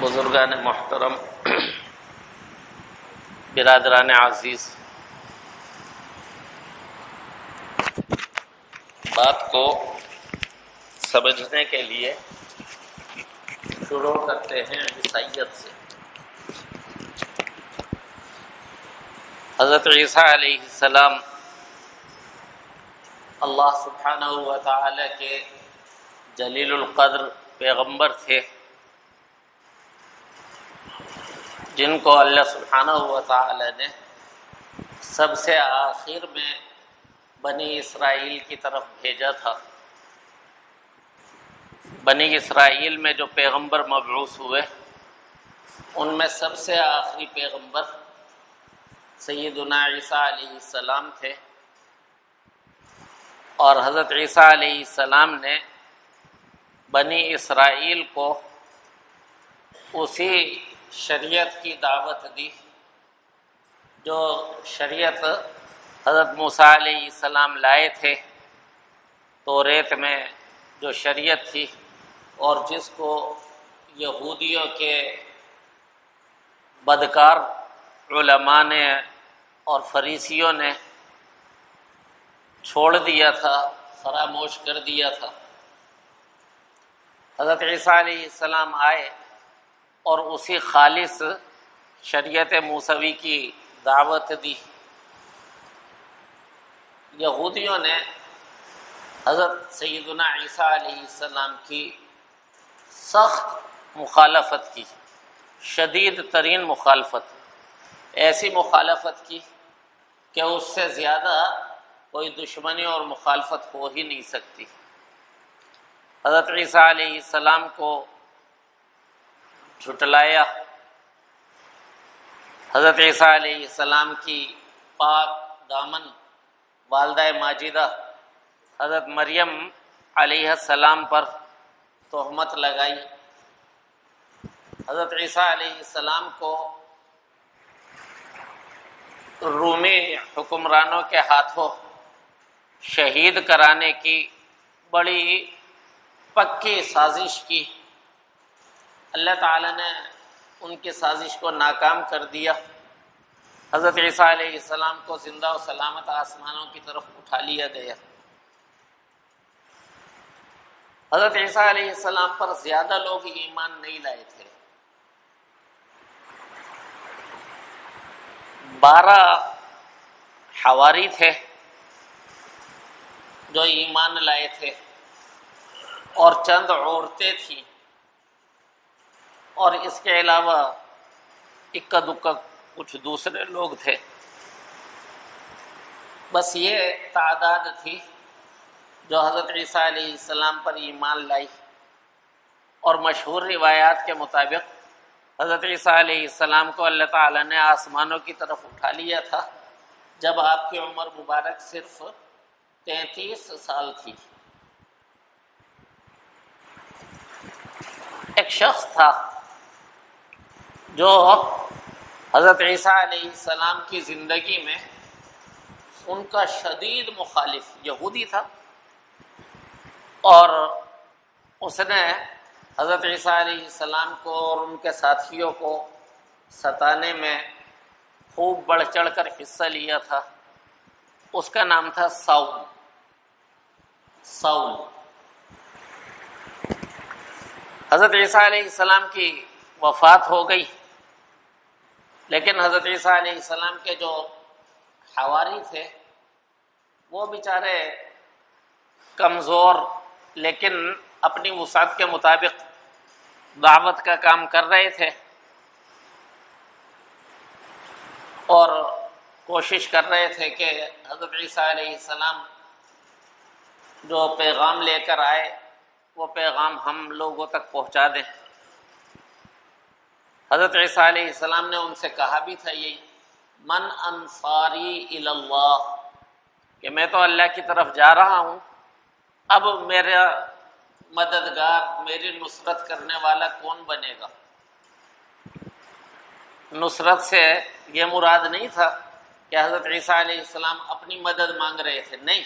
بزرگان محترم، برادران عزیز، بات کو سمجھنے کے لیے شروع کرتے ہیں عیسائیت سے۔ حضرت عیسیٰ علیہ السلام اللہ سبحانہ و تعالی کے جلیل القدر پیغمبر تھے، جن کو اللہ سبحانہ و تعالی نے سب سے آخر میں بنی اسرائیل کی طرف بھیجا تھا۔ بنی اسرائیل میں جو پیغمبر مبعوث ہوئے، ان میں سب سے آخری پیغمبر سیدنا عیسیٰ علیہ السلام تھے، اور حضرت عیسیٰ علیہ السلام نے بنی اسرائیل کو اسی شریعت کی دعوت دی جو شریعت حضرت موسیٰ علیہ السلام لائے تھے، توریت میں جو شریعت تھی، اور جس کو یہودیوں کے بدکار علماء نے اور فریسیوں نے چھوڑ دیا تھا، فراموش کر دیا تھا۔ حضرت عیسیٰ علیہ السلام آئے اور اسی خالص شریعت موسوی کی دعوت دی۔ یہودیوں نے حضرت سیدنا عیسیٰ علیہ السلام کی سخت مخالفت کی، شدید ترین مخالفت، ایسی مخالفت کی کہ اس سے زیادہ کوئی دشمنی اور مخالفت ہو ہی نہیں سکتی۔ حضرت عیسیٰ علیہ السلام کو جھٹلایا، حضرت عیسیٰ علیہ السلام کی پاک دامن والدہ ماجدہ حضرت مریم علیہ السلام پر تہمت لگائی، حضرت عیسیٰ علیہ السلام کو رومی حکمرانوں کے ہاتھوں شہید کرانے کی بڑی پکی سازش کی۔ اللہ تعالی نے ان کی سازش کو ناکام کر دیا۔ حضرت عیسیٰ علیہ السلام کو زندہ و سلامت آسمانوں کی طرف اٹھا لیا گیا۔ حضرت عیسیٰ علیہ السلام پر زیادہ لوگ ایمان نہیں لائے تھے۔ 12 حواری تھے جو ایمان لائے تھے، اور چند عورتیں تھیں، اور اس کے علاوہ اکا دکا کچھ دوسرے لوگ تھے۔ بس یہ تعداد تھی جو حضرت عیسیٰ علیہ السلام پر ایمان لائی، اور مشہور روایات کے مطابق حضرت عیسیٰ علیہ السلام کو اللہ تعالی نے آسمانوں کی طرف اٹھا لیا تھا جب آپ کی عمر مبارک صرف 33 سال تھی۔ ایک شخص تھا جو حضرت عیسیٰ علیہ السلام کی زندگی میں ان کا شدید مخالف یہودی تھا، اور اس نے حضرت عیسیٰ علیہ السلام کو اور ان کے ساتھیوں کو ستانے میں خوب بڑھ چڑھ کر حصہ لیا تھا۔ اس کا نام تھا ساؤل۔ حضرت عیسیٰ علیہ السلام کی وفات ہو گئی، لیکن حضرت عیسیٰ علیہ السلام کے جو حواری تھے وہ بیچارے کمزور لیکن اپنی وسعت کے مطابق دعوت کا کام کر رہے تھے، اور کوشش کر رہے تھے کہ حضرت عیسیٰ علیہ السلام جو پیغام لے کر آئے وہ پیغام ہم لوگوں تک پہنچا دیں۔ حضرت عیسیٰ علیہ السلام نے ان سے کہا بھی تھا یہی، من انصاری الی اللہ، کہ میں تو اللہ کی طرف جا رہا ہوں، اب میرا مددگار، میری نصرت کرنے والا کون بنے گا؟ نصرت سے یہ مراد نہیں تھا کہ حضرت عیسیٰ علیہ السلام اپنی مدد مانگ رہے تھے، نہیں،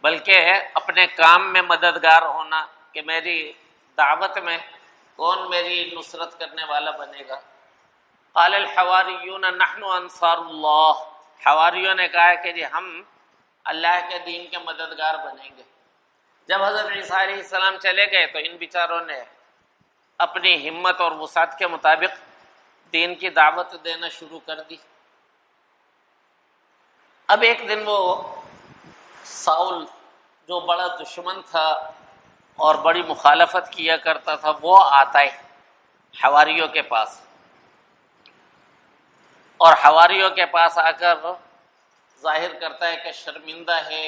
بلکہ اپنے کام میں مددگار ہونا، کہ میری دعوت میں کون میری نصرت کرنے والا بنے گا؟ قال الحواریون نحن انصار اللہ، حواریوں نے کہا کہ جی ہم اللہ کے دین کے مددگار بنیں گے۔ جب حضرت عیسیٰ علیہ السلام چلے گئے تو ان بیچاروں نے اپنی ہمت اور وسعت کے مطابق دین کی دعوت دینا شروع کر دی۔ اب ایک دن وہ ساؤل جو بڑا دشمن تھا اور بڑی مخالفت کیا کرتا تھا، وہ آتا ہے حواریوں کے پاس، اور حواریوں کے پاس آ کر ظاہر کرتا ہے کہ شرمندہ ہے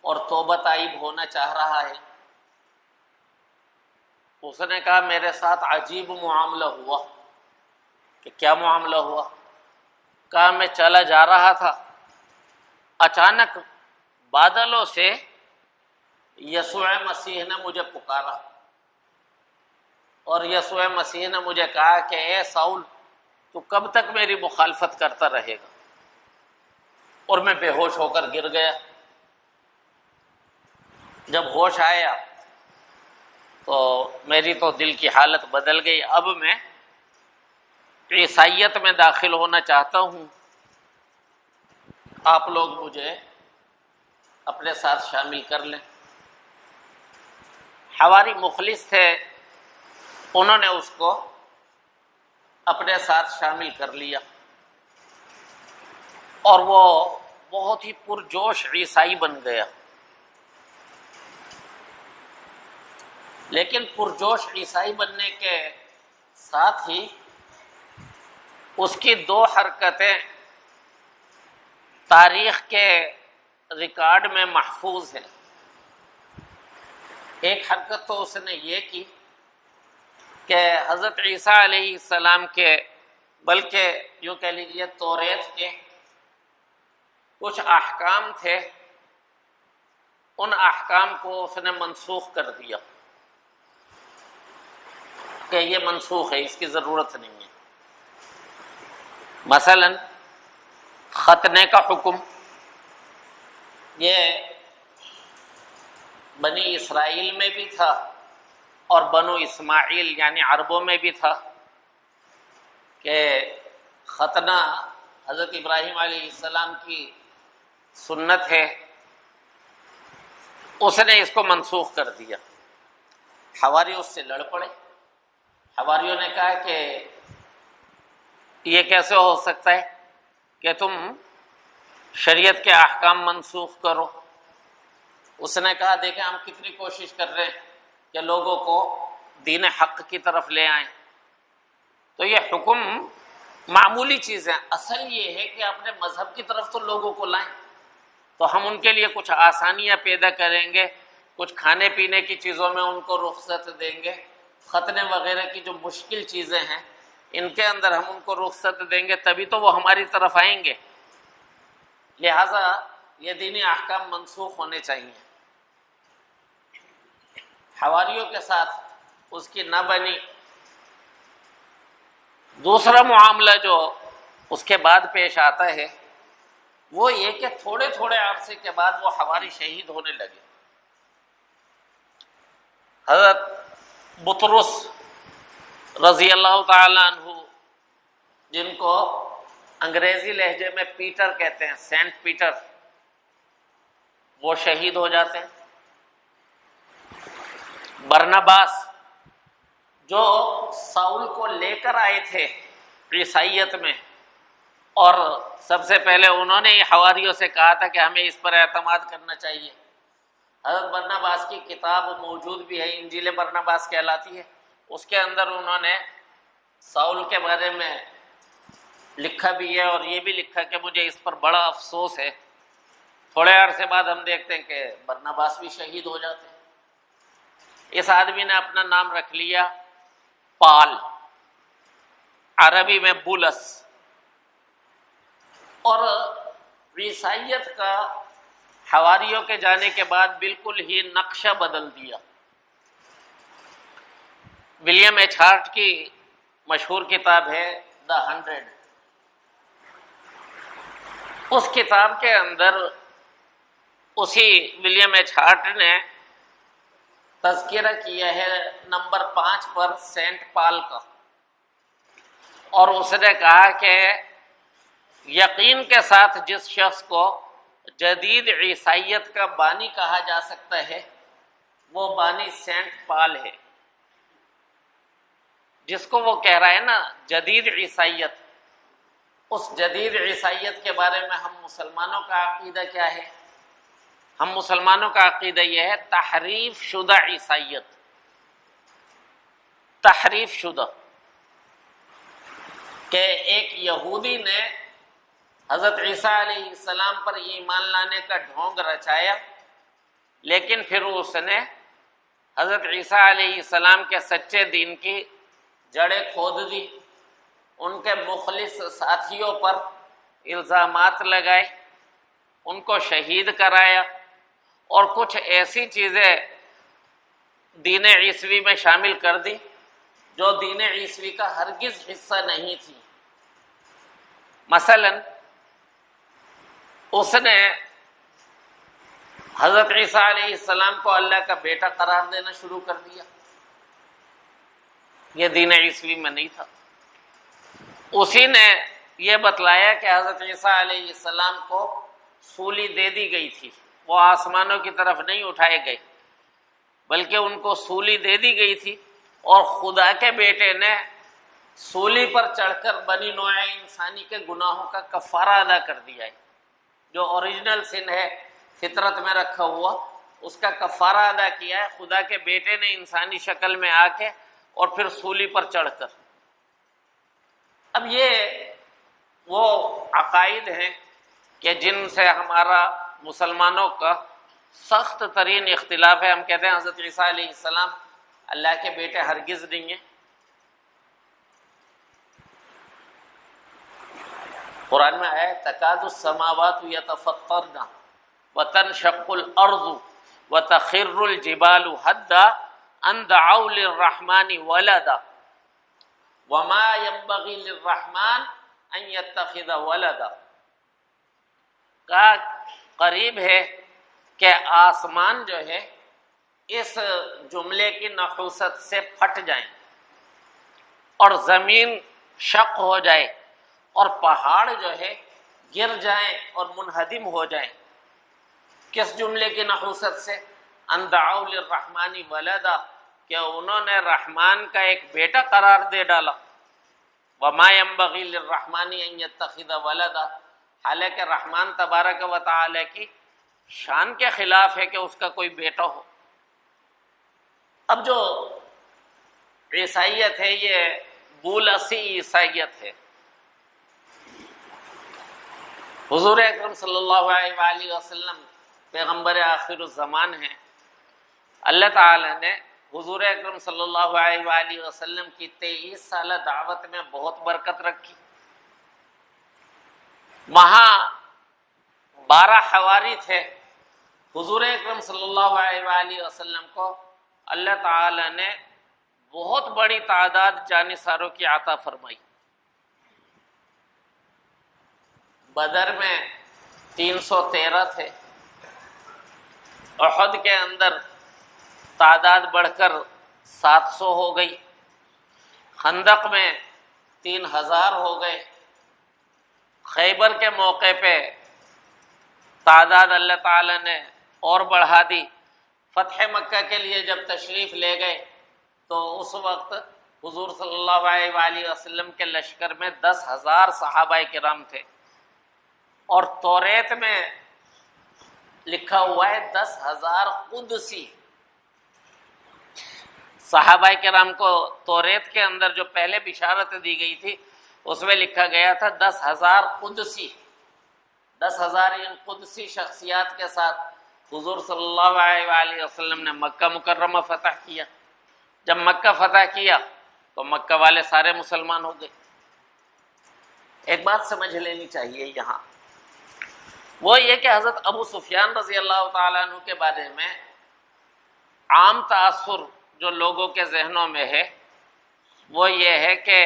اور توبہ تائب ہونا چاہ رہا ہے۔ اس نے کہا میرے ساتھ عجیب معاملہ ہوا۔ کہ کیا معاملہ ہوا؟ کہا میں چلا جا رہا تھا، اچانک بادلوں سے یسوع مسیح نے مجھے پکارا، اور یسوع مسیح نے مجھے کہا کہ اے ساؤل تو کب تک میری مخالفت کرتا رہے گا؟ اور میں بے ہوش ہو کر گر گیا۔ جب ہوش آیا تو میری تو دل کی حالت بدل گئی، اب میں عیسائیت میں داخل ہونا چاہتا ہوں، آپ لوگ مجھے اپنے ساتھ شامل کر لیں۔ حواری مخلص تھے، انہوں نے اس کو اپنے ساتھ شامل کر لیا، اور وہ بہت ہی پرجوش عیسائی بن گیا۔ لیکن پرجوش عیسائی بننے کے ساتھ ہی اس کی دو حرکتیں تاریخ کے ریکارڈ میں محفوظ ہیں۔ ایک حرکت تو اس نے یہ کی کہ حضرت عیسیٰ علیہ السلام کے، بلکہ یوں کہہ لیجیے توریت کے کچھ احکام تھے، ان احکام کو اس نے منسوخ کر دیا کہ یہ منسوخ ہے، اس کی ضرورت نہیں ہے۔ مثلا ختنے کا حکم، یہ بنی اسرائیل میں بھی تھا اور بنو اسماعیل یعنی عربوں میں بھی تھا کہ ختنہ حضرت ابراہیم علیہ السلام کی سنت ہے، اس نے اس کو منسوخ کر دیا۔ حواری اس سے لڑ پڑے، حواریوں نے کہا کہ یہ کیسے ہو سکتا ہے کہ تم شریعت کے احکام منسوخ کرو؟ اس نے کہا دیکھیں ہم کتنی کوشش کر رہے ہیں کہ لوگوں کو دین حق کی طرف لے آئیں، تو یہ حکم معمولی چیز ہے، اصل یہ ہے کہ اپنے مذہب کی طرف تو لوگوں کو لائیں۔ تو ہم ان کے لیے کچھ آسانیاں پیدا کریں گے، کچھ کھانے پینے کی چیزوں میں ان کو رخصت دیں گے، ختنے وغیرہ کی جو مشکل چیزیں ہیں ان کے اندر ہم ان کو رخصت دیں گے، تبھی تو وہ ہماری طرف آئیں گے۔ لہٰذا یہ دینی احکام منسوخ ہونے چاہیے۔ حواریوں کے ساتھ اس کی نہ بنی۔ دوسرا معاملہ جو اس کے بعد پیش آتا ہے وہ یہ کہ تھوڑے تھوڑے عرصے کے بعد وہ حواری شہید ہونے لگے۔ حضرت بطرس رضی اللہ تعالی عنہ، جن کو انگریزی لہجے میں پیٹر کہتے ہیں، سینٹ پیٹر، وہ شہید ہو جاتے ہیں۔ برناباس جو ساؤل کو لے کر آئے تھے عیسائیت میں، اور سب سے پہلے انہوں نے حواریوں سے کہا تھا کہ ہمیں اس پر اعتماد کرنا چاہیے۔ حضرت برناباس کی کتاب موجود بھی ہے، انجیل برناباس کہلاتی ہے، اس کے اندر انہوں نے ساؤل کے بارے میں لکھا بھی ہے، اور یہ بھی لکھا کہ مجھے اس پر بڑا افسوس ہے۔ تھوڑے عرصے بعد ہم دیکھتے ہیں کہ برناباس بھی شہید ہو جاتے ہیں۔ اس آدمی نے اپنا نام رکھ لیا پال، عربی میں بولس، اور عیسائیت کا حواریوں کے جانے کے بعد بالکل ہی نقشہ بدل دیا۔ ولیم ایچ ہارٹ کی مشہور کتاب ہے دا 100۔ اس کتاب کے اندر اسی ولیم ایچ ہارٹ نے تذکرہ کیا ہے نمبر 5 پر سینٹ پال کا، اور اس نے کہا کہ یقین کے ساتھ جس شخص کو جدید عیسائیت کا بانی کہا جا سکتا ہے وہ بانی سینٹ پال ہے. جس کو وہ کہہ رہا ہے نا جدید عیسائیت، اس جدید عیسائیت کے بارے میں ہم مسلمانوں کا عقیدہ کیا ہے؟ ہم مسلمانوں کا عقیدہ یہ ہے تحریف شدہ عیسائیت. تحریف شدہ کہ ایک یہودی نے حضرت عیسیٰ علیہ السلام پر ایمان لانے کا ڈھونگ رچایا، لیکن پھر اس نے حضرت عیسیٰ علیہ السلام کے سچے دین کی جڑیں کھود دی، ان کے مخلص ساتھیوں پر الزامات لگائے، ان کو شہید کرایا، اور کچھ ایسی چیزیں دین عیسوی میں شامل کر دی جو دین عیسوی کا ہرگز حصہ نہیں تھی. مثلا اس نے حضرت عیسیٰ علیہ السلام کو اللہ کا بیٹا قرار دینا شروع کر دیا. یہ دین عیسوی میں نہیں تھا. اسی نے یہ بتلایا کہ حضرت عیسیٰ علیہ السلام کو سولی دے دی گئی تھی، وہ آسمانوں کی طرف نہیں اٹھائے گئے بلکہ ان کو سولی دے دی گئی تھی، اور خدا کے بیٹے نے سولی پر چڑھ کر بنی نوع انسانی کے گناہوں کا کفارہ ادا کر دیا ہے. جو اوریجنل سن ہے فطرت میں رکھا ہوا، اس کا کفارہ ادا کیا ہے خدا کے بیٹے نے انسانی شکل میں آ کے اور پھر سولی پر چڑھ کر. اب یہ وہ عقائد ہیں کہ جن سے ہمارا مسلمانوں کا سخت ترین اختلاف ہے. ہم کہتے ہیں حضرت عیسیٰ علیہ السلام اللہ کے بیٹے ہرگز نہیں ہیں. قرآن میں آیا تکاد السماوات یتفطرن وتنشق الارض وتخر الجبال هدا ان دعوا للرحمن ولدا وما ينبغي للرحمن ان يتخذ ولدا. کا قریب ہے کہ آسمان جو ہے اس جملے کی نحوست سے پھٹ جائیں اور زمین شق ہو جائے اور پہاڑ جو ہے گر جائیں اور منہدم ہو جائیں. کس جملے کی نحوست سے؟ ان دعوا للرحمن ولدا، کہ انہوں نے رحمان کا ایک بیٹا قرار دے ڈالا. وما ينبغي للرحمن ان يتخذ ولدا، حالانکہ رحمان تبارک و تعالی کی شان کے خلاف ہے کہ اس کا کوئی بیٹا ہو. اب جو عیسائیت ہے یہ بولسی عیسائیت ہے. حضور اکرم صلی اللہ علیہ وآلہ وسلم پیغمبر آخر الزمان ہیں. اللہ تعالی نے حضور اکرم صلی اللہ علیہ وآلہ وسلم کی 23 سالہ دعوت میں بہت برکت رکھی. وہاں 12 حواری تھے. حضور اکرم صلی اللہ علیہ وآلہ وسلم کو اللہ تعالی نے بہت بڑی تعداد جانثاروں کی عطا فرمائی. بدر میں 313 تھے، احد کے اندر تعداد بڑھ کر 700 ہو گئی، خندق میں 3000 ہو گئے. خیبر کے موقع پہ تعداد اللہ تعالی نے اور بڑھا دی. فتح مکہ کے لیے جب تشریف لے گئے تو اس وقت حضور صلی اللہ علیہ وآلہ وسلم کے لشکر میں 10,000 صحابہ کرام تھے، اور توریت میں لکھا ہوا ہے 10,000 قدسی. صحابہ کرام کو توریت کے اندر جو پہلے بشارت دی گئی تھی اس میں لکھا گیا تھا 10,000 قدسی. 10,000 ان قدسی شخصیات کے ساتھ حضور صلی اللہ علیہ وآلہ وسلم نے مکہ مکرمہ فتح کیا. جب مکہ فتح کیا تو مکہ والے سارے مسلمان ہو گئے. ایک بات سمجھ لینی چاہیے یہاں، وہ یہ کہ حضرت ابو سفیان رضی اللہ تعالیٰ عنہ کے بارے میں عام تاثر جو لوگوں کے ذہنوں میں ہے وہ یہ ہے کہ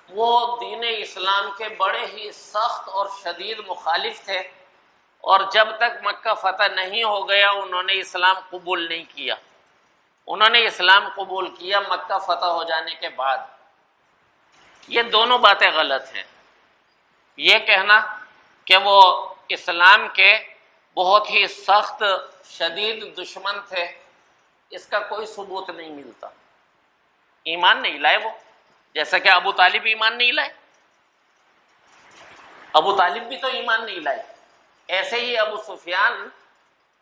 وہ دین اسلام کے بڑے ہی سخت اور شدید مخالف تھے، اور جب تک مکہ فتح نہیں ہو گیا انہوں نے اسلام قبول نہیں کیا. انہوں نے اسلام قبول کیا مکہ فتح ہو جانے کے بعد. یہ دونوں باتیں غلط ہیں. یہ کہنا کہ وہ اسلام کے بہت ہی سخت شدید دشمن تھے، اس کا کوئی ثبوت نہیں ملتا. ایمان نہیں لائے وہ، جیسا کہ ابو طالب ایمان نہیں لائے. ابو طالب بھی تو ایمان نہیں لائے. ایسے ہی ابو سفیان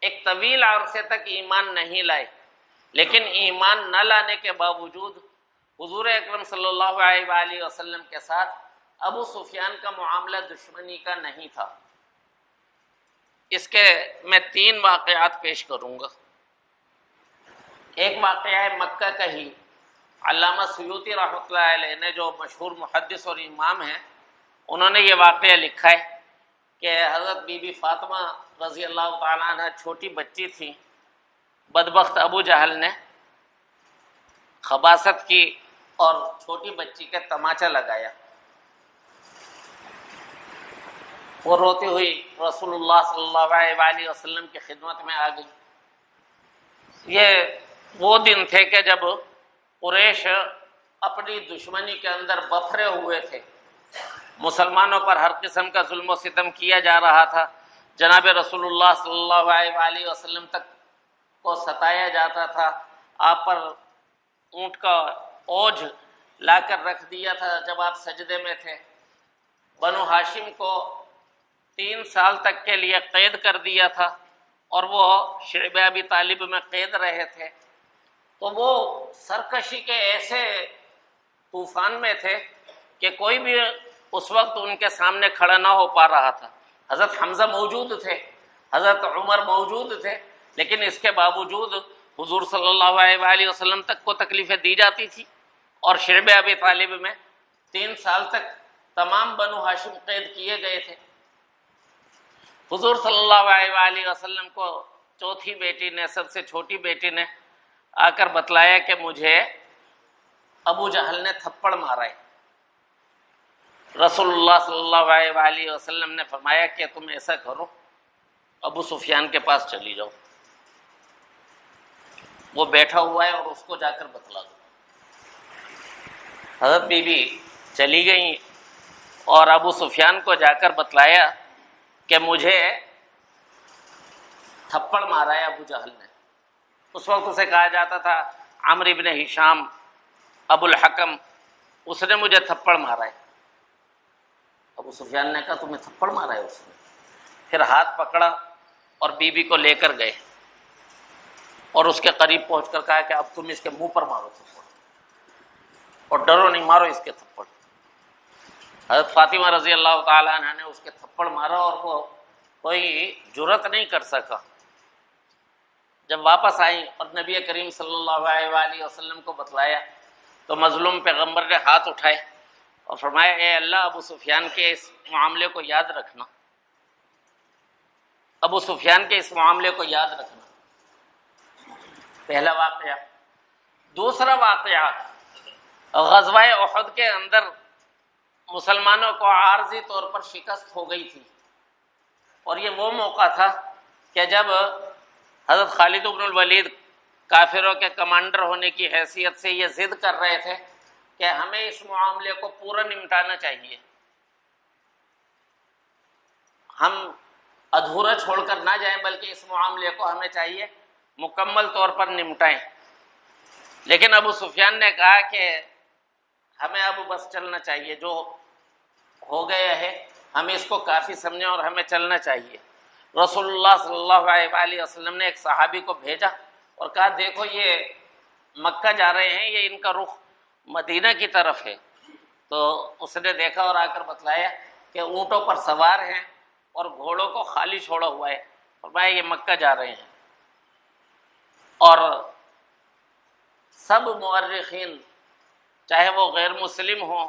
ایک طویل عرصے تک ایمان نہیں لائے، لیکن ایمان نہ لانے کے باوجود حضور اکرم صلی اللہ علیہ وآلہ وسلم کے ساتھ ابو سفیان کا معاملہ دشمنی کا نہیں تھا. اس کے میں 3 واقعات پیش کروں گا. ایک واقعہ ہے مکہ کا ہی. علامہ سیوطی رحمۃ اللہ علیہ نے، جو مشہور محدث اور امام ہیں، انہوں نے یہ واقعہ لکھا ہے کہ حضرت بی بی فاطمہ رضی اللہ تعالیٰ عنہ چھوٹی بچی تھی. بدبخت ابو جہل نے خباثت کی اور چھوٹی بچی کے تماچا لگایا. وہ روتی ہوئی رسول اللہ صلی اللہ علیہ وآلہ وسلم کی خدمت میں آ گئی. یہ وہ دن تھے کہ جب قریش اپنی دشمنی کے اندر بفرے ہوئے تھے. مسلمانوں پر ہر قسم کا ظلم و ستم کیا جا رہا تھا. جناب رسول اللہ صلی اللہ علیہ وآلہ وسلم تک کو ستایا جاتا تھا. آپ پر اونٹ کا اوجھ لا کر رکھ دیا تھا جب آپ سجدے میں تھے. بنو ہاشم کو 3 سال تک کے لیے قید کر دیا تھا اور وہ شعب ابی طالب میں قید رہے تھے. تو وہ سرکشی کے ایسے طوفان میں تھے کہ کوئی بھی اس وقت ان کے سامنے کھڑا نہ ہو پا رہا تھا. حضرت حمزہ موجود تھے، حضرت عمر موجود تھے، لیکن اس کے باوجود حضور صلی اللہ علیہ وآلہ وسلم تک کو تکلیفیں دی جاتی تھی اور شعب ابی طالب میں 3 سال تک تمام بنو ہاشم قید کیے گئے تھے. حضور صلی اللہ علیہ وآلہ وسلم کو چوتھی بیٹی نے، سب سے چھوٹی بیٹی نے آ کر بتلایا کہ مجھے ابو جہل نے تھپڑ مارا ہے. رسول اللہ صلی اللہ علیہ وآلہ وسلم نے فرمایا کہ تم ایسا کرو، ابو سفیان کے پاس چلی جاؤ، وہ بیٹھا ہوا ہے اور اس کو جا کر بتلا دو. حضرت بی بی چلی گئیں اور ابو سفیان کو جا کر بتلایا کہ مجھے تھپڑ مارا ہے ابو جہل نے. اس وقت اسے کہا جاتا تھا عمرو بن ہشام ابو الحکم، اس نے مجھے تھپڑ مارا ہے. ابو سفیان نے کہا تمہیں تھپڑ مارا ہے اس نے؟ پھر ہاتھ پکڑا اور بی بی کو لے کر گئے اور اس کے قریب پہنچ کر کہا کہ اب تم اس کے منہ پر مارو تھپڑ، اور ڈرو نہیں، مارو اس کے تھپڑ. حضرت فاطمہ رضی اللہ تعالیٰ عنہ نے اس کے تھپڑ مارا اور وہ کوئی جرت نہیں کر سکا. جب واپس آئیں اور نبی کریم صلی اللہ علیہ وآلہ وسلم کو بتلایا تو مظلوم پیغمبر نے ہاتھ اٹھائے اور فرمایا اے اللہ، ابو سفیان کے اس معاملے کو یاد رکھنا، ابو سفیان کے اس معاملے کو یاد رکھنا. پہلا واقعہ. دوسرا واقعہ، غزوہ احد کے اندر مسلمانوں کو عارضی طور پر شکست ہو گئی تھی، اور یہ وہ موقع تھا کہ جب حضرت خالد بن الولید کافروں کے کمانڈر ہونے کی حیثیت سے یہ ضد کر رہے تھے کہ ہمیں اس معاملے کو پورا نمٹانا چاہیے، ہم ادھورا چھوڑ کر نہ جائیں بلکہ اس معاملے کو ہمیں چاہیے مکمل طور پر نمٹائیں. لیکن ابو سفیان نے کہا کہ ہمیں اب بس چلنا چاہیے، جو ہو گیا ہے ہم اس کو کافی سمجھیں اور ہمیں چلنا چاہیے. رسول اللہ صلی اللہ علیہ وآلہ وسلم نے ایک صحابی کو بھیجا اور کہا دیکھو یہ مکہ جا رہے ہیں، یہ ان کا رخ مدینہ کی طرف ہے. تو اس نے دیکھا اور آ کر بتلایا کہ اونٹوں پر سوار ہیں اور گھوڑوں کو خالی چھوڑا ہوا ہے، فرمایا یہ مکہ جا رہے ہیں. اور سب مورخین چاہے وہ غیر مسلم ہوں،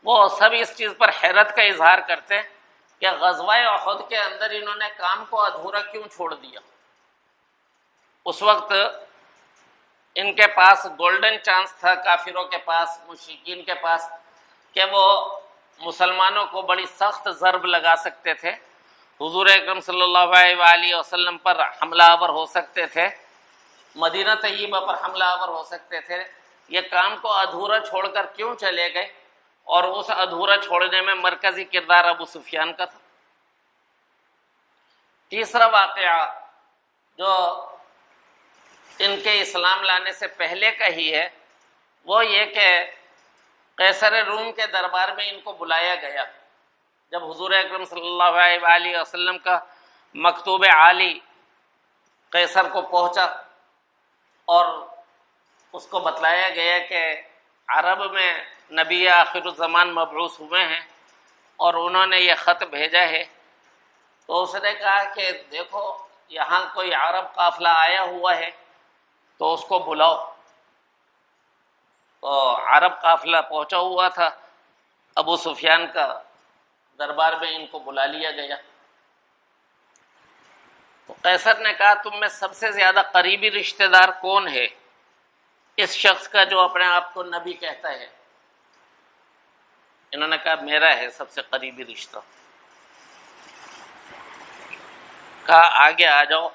وہ سب اس چیز پر حیرت کا اظہار کرتے ہیں کہ غزوہ احد کے اندر انہوں نے کام کو ادھورا کیوں چھوڑ دیا. اس وقت ان کے پاس گولڈن چانس تھا، کافروں کے پاس، مشرکین کے پاس، کہ وہ مسلمانوں کو بڑی سخت ضرب لگا سکتے تھے حضور اکرم صلی اللہ علیہ وآلہ وسلم پر حملہ آور ہو سکتے تھے، مدینہ طیبہ پر حملہ آور ہو سکتے تھے، یہ کام کو ادھورا چھوڑ کر کیوں چلے گئے؟ اور اس ادھورا چھوڑنے میں مرکزی کردار ابو سفیان کا تھا۔ تیسرا واقعہ جو ان کے اسلام لانے سے پہلے کا ہی ہے، وہ یہ کہ قیصر روم کے دربار میں ان کو بلایا گیا۔ جب حضور اکرم صلی اللہ علیہ وآلہ وسلم کا مکتوب عالی قیصر کو پہنچا اور اس کو بتلایا گیا کہ عرب میں نبی آخر الزمان مبعوث ہوئے ہیں اور انہوں نے یہ خط بھیجا ہے، تو اس نے کہا کہ دیکھو یہاں کوئی عرب قافلہ آیا ہوا ہے تو اس کو بلاؤ۔ تو عرب قافلہ پہنچا ہوا تھا، ابو سفیان کا دربار میں ان کو بلا لیا گیا۔ تو قیصر نے کہا تم میں سب سے زیادہ قریبی رشتہ دار کون ہے اس شخص کا جو اپنے آپ کو نبی کہتا ہے؟ انہوں نے کہا میرا ہے سب سے قریبی رشتہ۔ کہا آگے آ جاؤ۔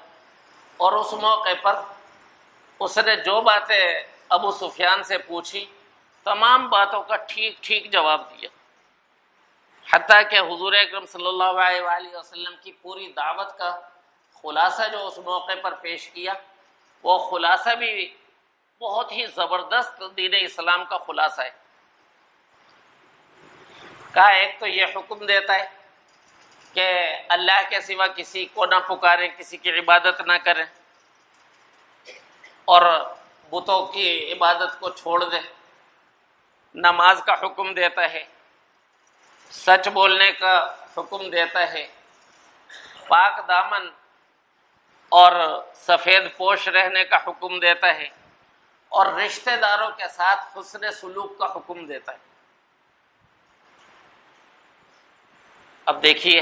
اور اس موقع پر اس نے جو باتیں ابو سفیان سے پوچھی تمام باتوں کا ٹھیک ٹھیک جواب دیا، حتیٰ کہ حضور اکرم صلی اللہ علیہ وآلہ وسلم کی پوری دعوت کا خلاصہ جو اس موقع پر پیش کیا، وہ خلاصہ بھی بہت ہی زبردست دین اسلام کا خلاصہ ہے۔ کہا ایک تو یہ حکم دیتا ہے کہ اللہ کے سوا کسی کو نہ پکاریں، کسی کی عبادت نہ کریں، اور بتوں کی عبادت کو چھوڑ دیں۔ نماز کا حکم دیتا ہے، سچ بولنے کا حکم دیتا ہے، پاک دامن اور سفید پوش رہنے کا حکم دیتا ہے، اور رشتہ داروں کے ساتھ حسن سلوک کا حکم دیتا ہے۔ اب دیکھیے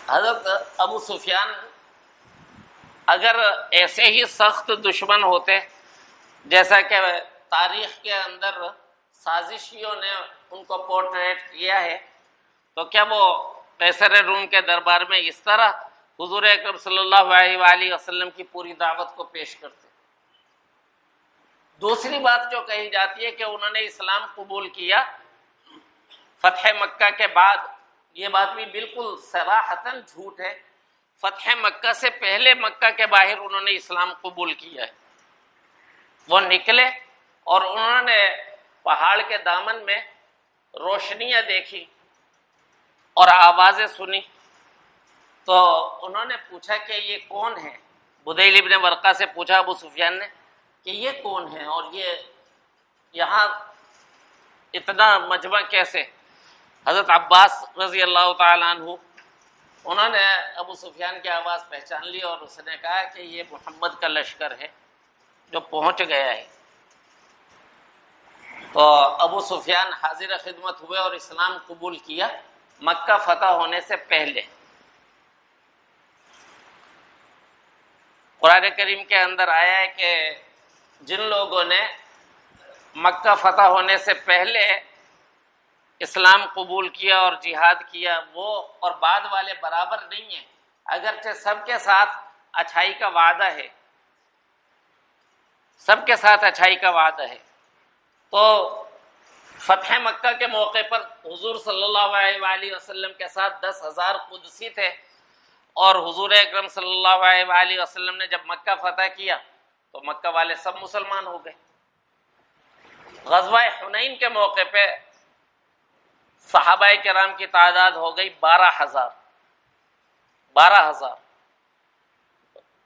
حضرت ابو سفیان اگر ایسے ہی سخت دشمن ہوتے جیسا کہ تاریخ کے اندر سازشیوں نے ان کو پورٹریٹ کیا ہے، تو کیا وہ قیصر روم کے دربار میں اس طرح حضور اکرم صلی اللہ علیہ وآلہ وسلم کی پوری دعوت کو پیش کرتے؟ دوسری بات جو کہی جاتی ہے کہ انہوں نے اسلام قبول کیا فتح مکہ کے بعد، یہ بات بھی بالکل صراحتاً جھوٹ ہے۔ فتح مکہ سے پہلے مکہ کے باہر انہوں نے اسلام قبول کیا ہے۔ وہ نکلے اور انہوں نے پہاڑ کے دامن میں روشنیاں دیکھی اور آوازیں سنی، تو انہوں نے پوچھا کہ یہ کون ہے؟ بدیل ابن ورقہ سے پوچھا ابو سفیان نے کہ یہ کون ہے اور یہ یہاں اتنا مجمع کیسے؟ حضرت عباس رضی اللہ تعالیٰ عنہ انہوں نے ابو سفیان کی آواز پہچان لی اور اس نے کہا کہ یہ محمد کا لشکر ہے جو پہنچ گیا ہے۔ تو ابو سفیان حاضر خدمت ہوئے اور اسلام قبول کیا مکہ فتح ہونے سے پہلے۔ قرآن کریم کے اندر آیا ہے کہ جن لوگوں نے مکہ فتح ہونے سے پہلے اسلام قبول کیا اور جہاد کیا، وہ اور بعد والے برابر نہیں ہیں، اگرچہ سب کے ساتھ اچھائی کا وعدہ ہے، سب کے ساتھ اچھائی کا وعدہ ہے۔ تو فتح مکہ کے موقع پر حضور صلی اللہ علیہ وآلہ وسلم کے ساتھ 10,000 قدسی تھے، اور حضور اکرم صلی اللہ علیہ وآلہ وسلم نے جب مکہ فتح کیا تو مکہ والے سب مسلمان ہو گئے۔ غزوہ حنین کے موقع پہ صحابہ کرام کی تعداد ہو گئی 12,000۔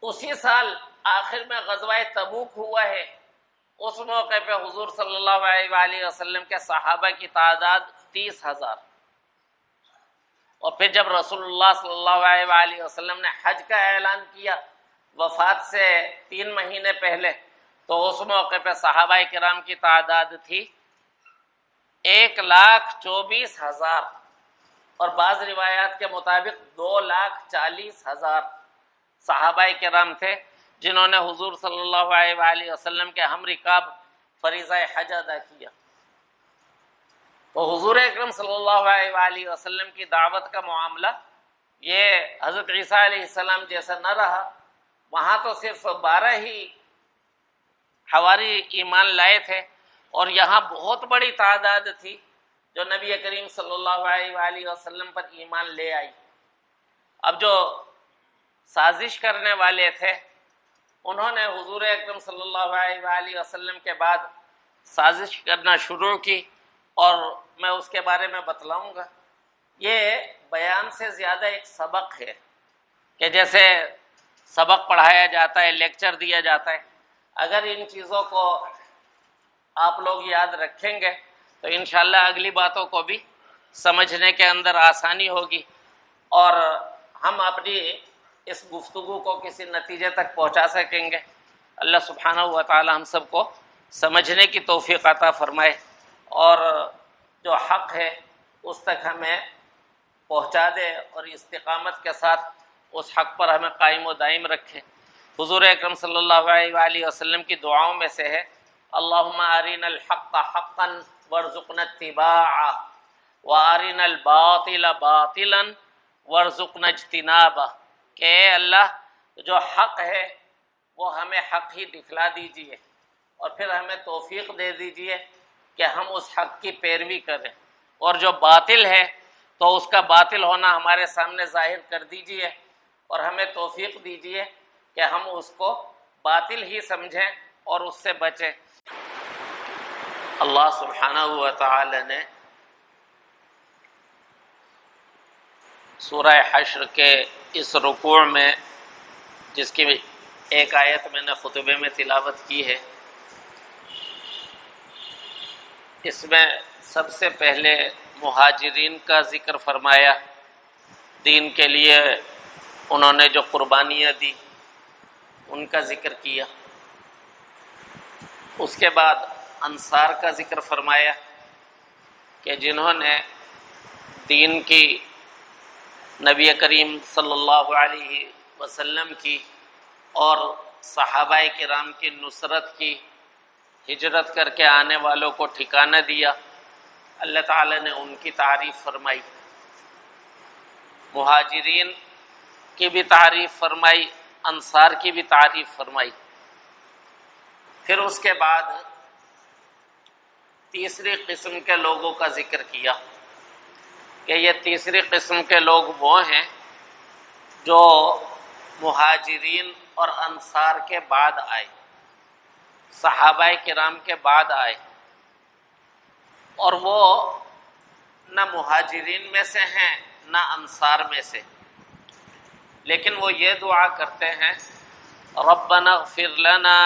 اسی سال آخر میں غزوہ تبوک ہوا ہے، اس موقع پہ حضور صلی اللہ علیہ وآلہ وسلم کے صحابہ کی تعداد 30,000۔ اور پھر جب رسول اللہ صلی اللہ علیہ وآلہ وسلم نے حج کا اعلان کیا وفات سے 3 مہینے پہلے، تو اس موقع پہ صحابہ کرام کی تعداد تھی 1,24,000، اور بعض روایات کے مطابق 2,40,000 صحابہ کرام تھے جنہوں نے حضور صلی اللہ علیہ وآلہ وسلم کے ہم رکاب فریضہ حج ادا کیا۔ تو حضور اکرم صلی اللہ علیہ وآلہ وسلم کی دعوت کا معاملہ یہ حضرت عیسیٰ علیہ السلام جیسا نہ رہا. وہاں تو صرف 12 ہی حواری ایمان لائے تھے، اور یہاں بہت بڑی تعداد تھی جو نبی کریم صلی اللہ علیہ وآلہ وسلم پر ایمان لے آئی. اب جو سازش کرنے والے تھے انہوں نے حضور اکرم صلی اللہ علیہ وآلہ وسلم کے بعد سازش کرنا شروع کی، اور میں اس کے بارے میں بتلاؤں گا. یہ بیان سے زیادہ ایک سبق ہے کہ جیسے سبق پڑھایا جاتا ہے، لیکچر دیا جاتا ہے. اگر ان چیزوں کو آپ لوگ یاد رکھیں گے تو انشاءاللہ اگلی باتوں کو بھی سمجھنے کے اندر آسانی ہوگی، اور ہم اپنی اس گفتگو کو کسی نتیجے تک پہنچا سکیں گے. اللہ سبحانہ و تعالی ہم سب کو سمجھنے کی توفیق عطا فرمائے، اور جو حق ہے اس تک ہمیں پہنچا دے، اور استقامت کے ساتھ اس حق پر ہمیں قائم و دائم رکھے. حضور اکرم صلی اللہ علیہ وآلہ وسلم کی دعاؤں میں سے ہے اللہم ارنا الحق حقا وارزقنا اتباعہ وارنا الباطل باطلا وارزقنا اجتنابہ، کہ اے اللہ جو حق ہے وہ ہمیں حق ہی دکھلا دیجئے، اور پھر ہمیں توفیق دے دیجئے کہ ہم اس حق کی پیروی کریں، اور جو باطل ہے تو اس کا باطل ہونا ہمارے سامنے ظاہر کر دیجئے، اور ہمیں توفیق دیجئے کہ ہم اس کو باطل ہی سمجھیں اور اس سے بچیں. اللہ سبحانہ و تعالی نے سورہ حشر کے اس رکوع میں، جس کی ایک آیت میں نے خطبے میں تلاوت کی ہے، اس میں سب سے پہلے مہاجرین کا ذکر فرمایا. دین کے لیے انہوں نے جو قربانیاں دی ان کا ذکر کیا. اس کے بعد انصار کا ذکر فرمایا کہ جنہوں نے دین کی، نبی کریم صلی اللہ علیہ وسلم کی اور صحابہ کرام کی نصرت کی، ہجرت کر کے آنے والوں کو ٹھکانہ دیا. اللہ تعالی نے ان کی تعریف فرمائی، مہاجرین کی بھی تعریف فرمائی، انصار کی بھی تعریف فرمائی. پھر اس کے بعد تیسری قسم کے لوگوں کا ذکر کیا کہ یہ تیسری قسم کے لوگ وہ ہیں جو مہاجرین اور انصار کے بعد آئے، صحابہ کرام کے بعد آئے، اور وہ نہ مہاجرین میں سے ہیں نہ انصار میں سے، لیکن وہ یہ دعا کرتے ہیں ربنا اغفر لنا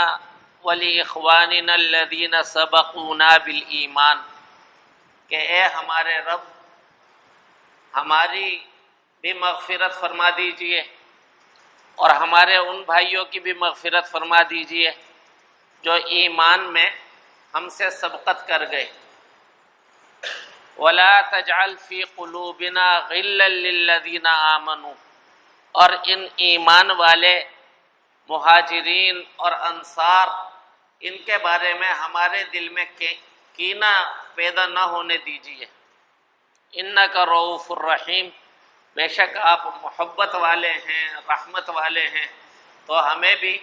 ولاخواننا الذین سبقونا بالایمان، کہ اے ہمارے رب ہماری بھی مغفرت فرما دیجئے اور ہمارے ان بھائیوں کی بھی مغفرت فرما دیجئے جو ایمان میں ہم سے سبقت کر گئے. ولا تجعل فی قلوبنا غلا للذین آمنوا، اور ان ایمان والے مہاجرین اور انصار ان کے بارے میں ہمارے دل میں کینہ پیدا نہ ہونے دیجیے. انک رؤوف الرحیم، بے شک آپ محبت والے ہیں، رحمت والے ہیں، تو ہمیں بھی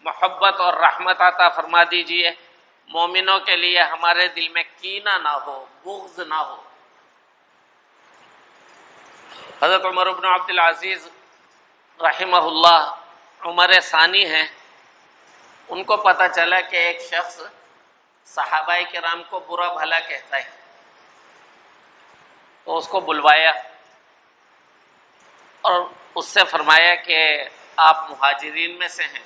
محبت اور رحمت عطا فرما دیجیے. مومنوں کے لیے ہمارے دل میں کینہ نہ ہو، بغض نہ ہو. حضرت عمر بن عبد العزیز رحمہ اللہ عمر ثانی ہیں، ان کو پتہ چلا کہ ایک شخص صحابہ کرام کو برا بھلا کہتا ہے، تو اس کو بلوایا اور اس سے فرمایا کہ آپ مہاجرین میں سے ہیں.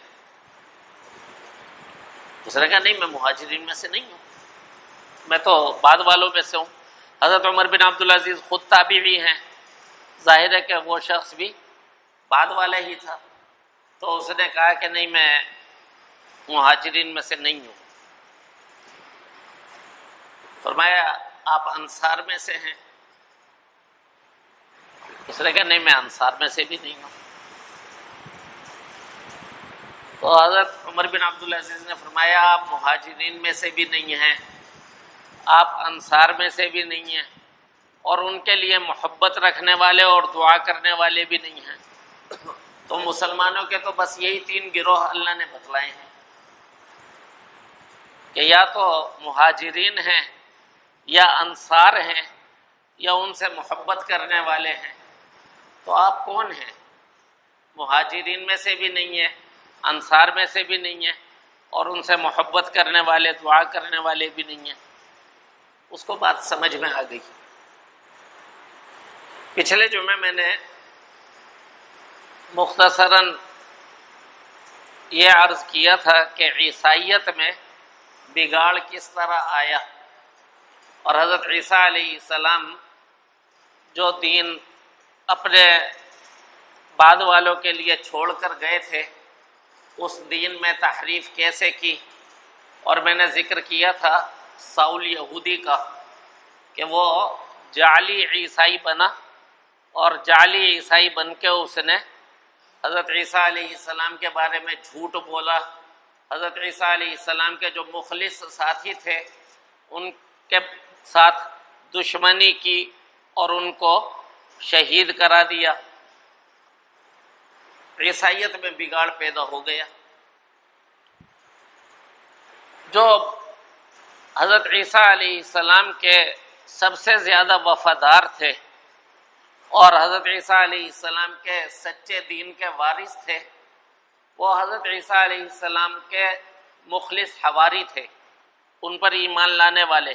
اس نے کہا نہیں، میں مہاجرین میں سے نہیں ہوں، میں تو بعد والوں میں سے ہوں. حضرت عمر بن عبد العزیز خود تابعی ہیں، ظاہر ہے کہ وہ شخص بھی بعد والا ہی تھا، تو اس نے کہا کہ نہیں، میں مہاجرین میں سے نہیں ہوں. فرمایا آپ انصار میں سے ہیں؟ اس نے کہا نہیں، میں انصار میں سے بھی نہیں ہوں. تو حضرت عمر بن عبد العزیز نے فرمایا آپ مہاجرین میں سے بھی نہیں ہیں، آپ انصار میں سے بھی نہیں ہیں اور ان کے لیے محبت رکھنے والے اور دعا کرنے والے بھی نہیں ہیں۔ تو مسلمانوں کے تو بس یہی 3 گروہ اللہ نے بتلائے ہیں کہ یا تو مہاجرین ہیں یا انصار ہیں یا ان سے محبت کرنے والے ہیں۔ تو آپ کون ہیں؟ مہاجرین میں سے بھی نہیں ہیں، انصار میں سے بھی نہیں ہیں، اور ان سے محبت کرنے والے دعا کرنے والے بھی نہیں ہیں۔ اس کو بات سمجھ میں آ گئی۔ پچھلے جمعے میں نے مختصراً یہ عرض کیا تھا کہ عیسائیت میں بگاڑ کس طرح آیا، اور حضرت عیسیٰ علیہ السلام جو دین اپنے بعد والوں کے لیے چھوڑ کر گئے تھے اس دین میں تحریف کیسے کی، اور میں نے ذکر کیا تھا ساؤل یہودی کا کہ وہ جعلی عیسائی بنا، اور جعلی عیسائی بن کے اس نے حضرت عیسیٰ علیہ السلام کے بارے میں جھوٹ بولا، حضرت عیسیٰ علیہ السلام کے جو مخلص ساتھی تھے ان کے ساتھ دشمنی کی اور ان کو شہید کرا دیا۔ عیسائیت میں بگاڑ پیدا ہو گیا۔ جو حضرت عیسیٰ علیہ السلام کے سب سے زیادہ وفادار تھے اور حضرت عیسیٰ علیہ السلام کے سچے دین کے وارث تھے، وہ حضرت عیسیٰ علیہ السلام کے مخلص حواری تھے، ان پر ایمان لانے والے۔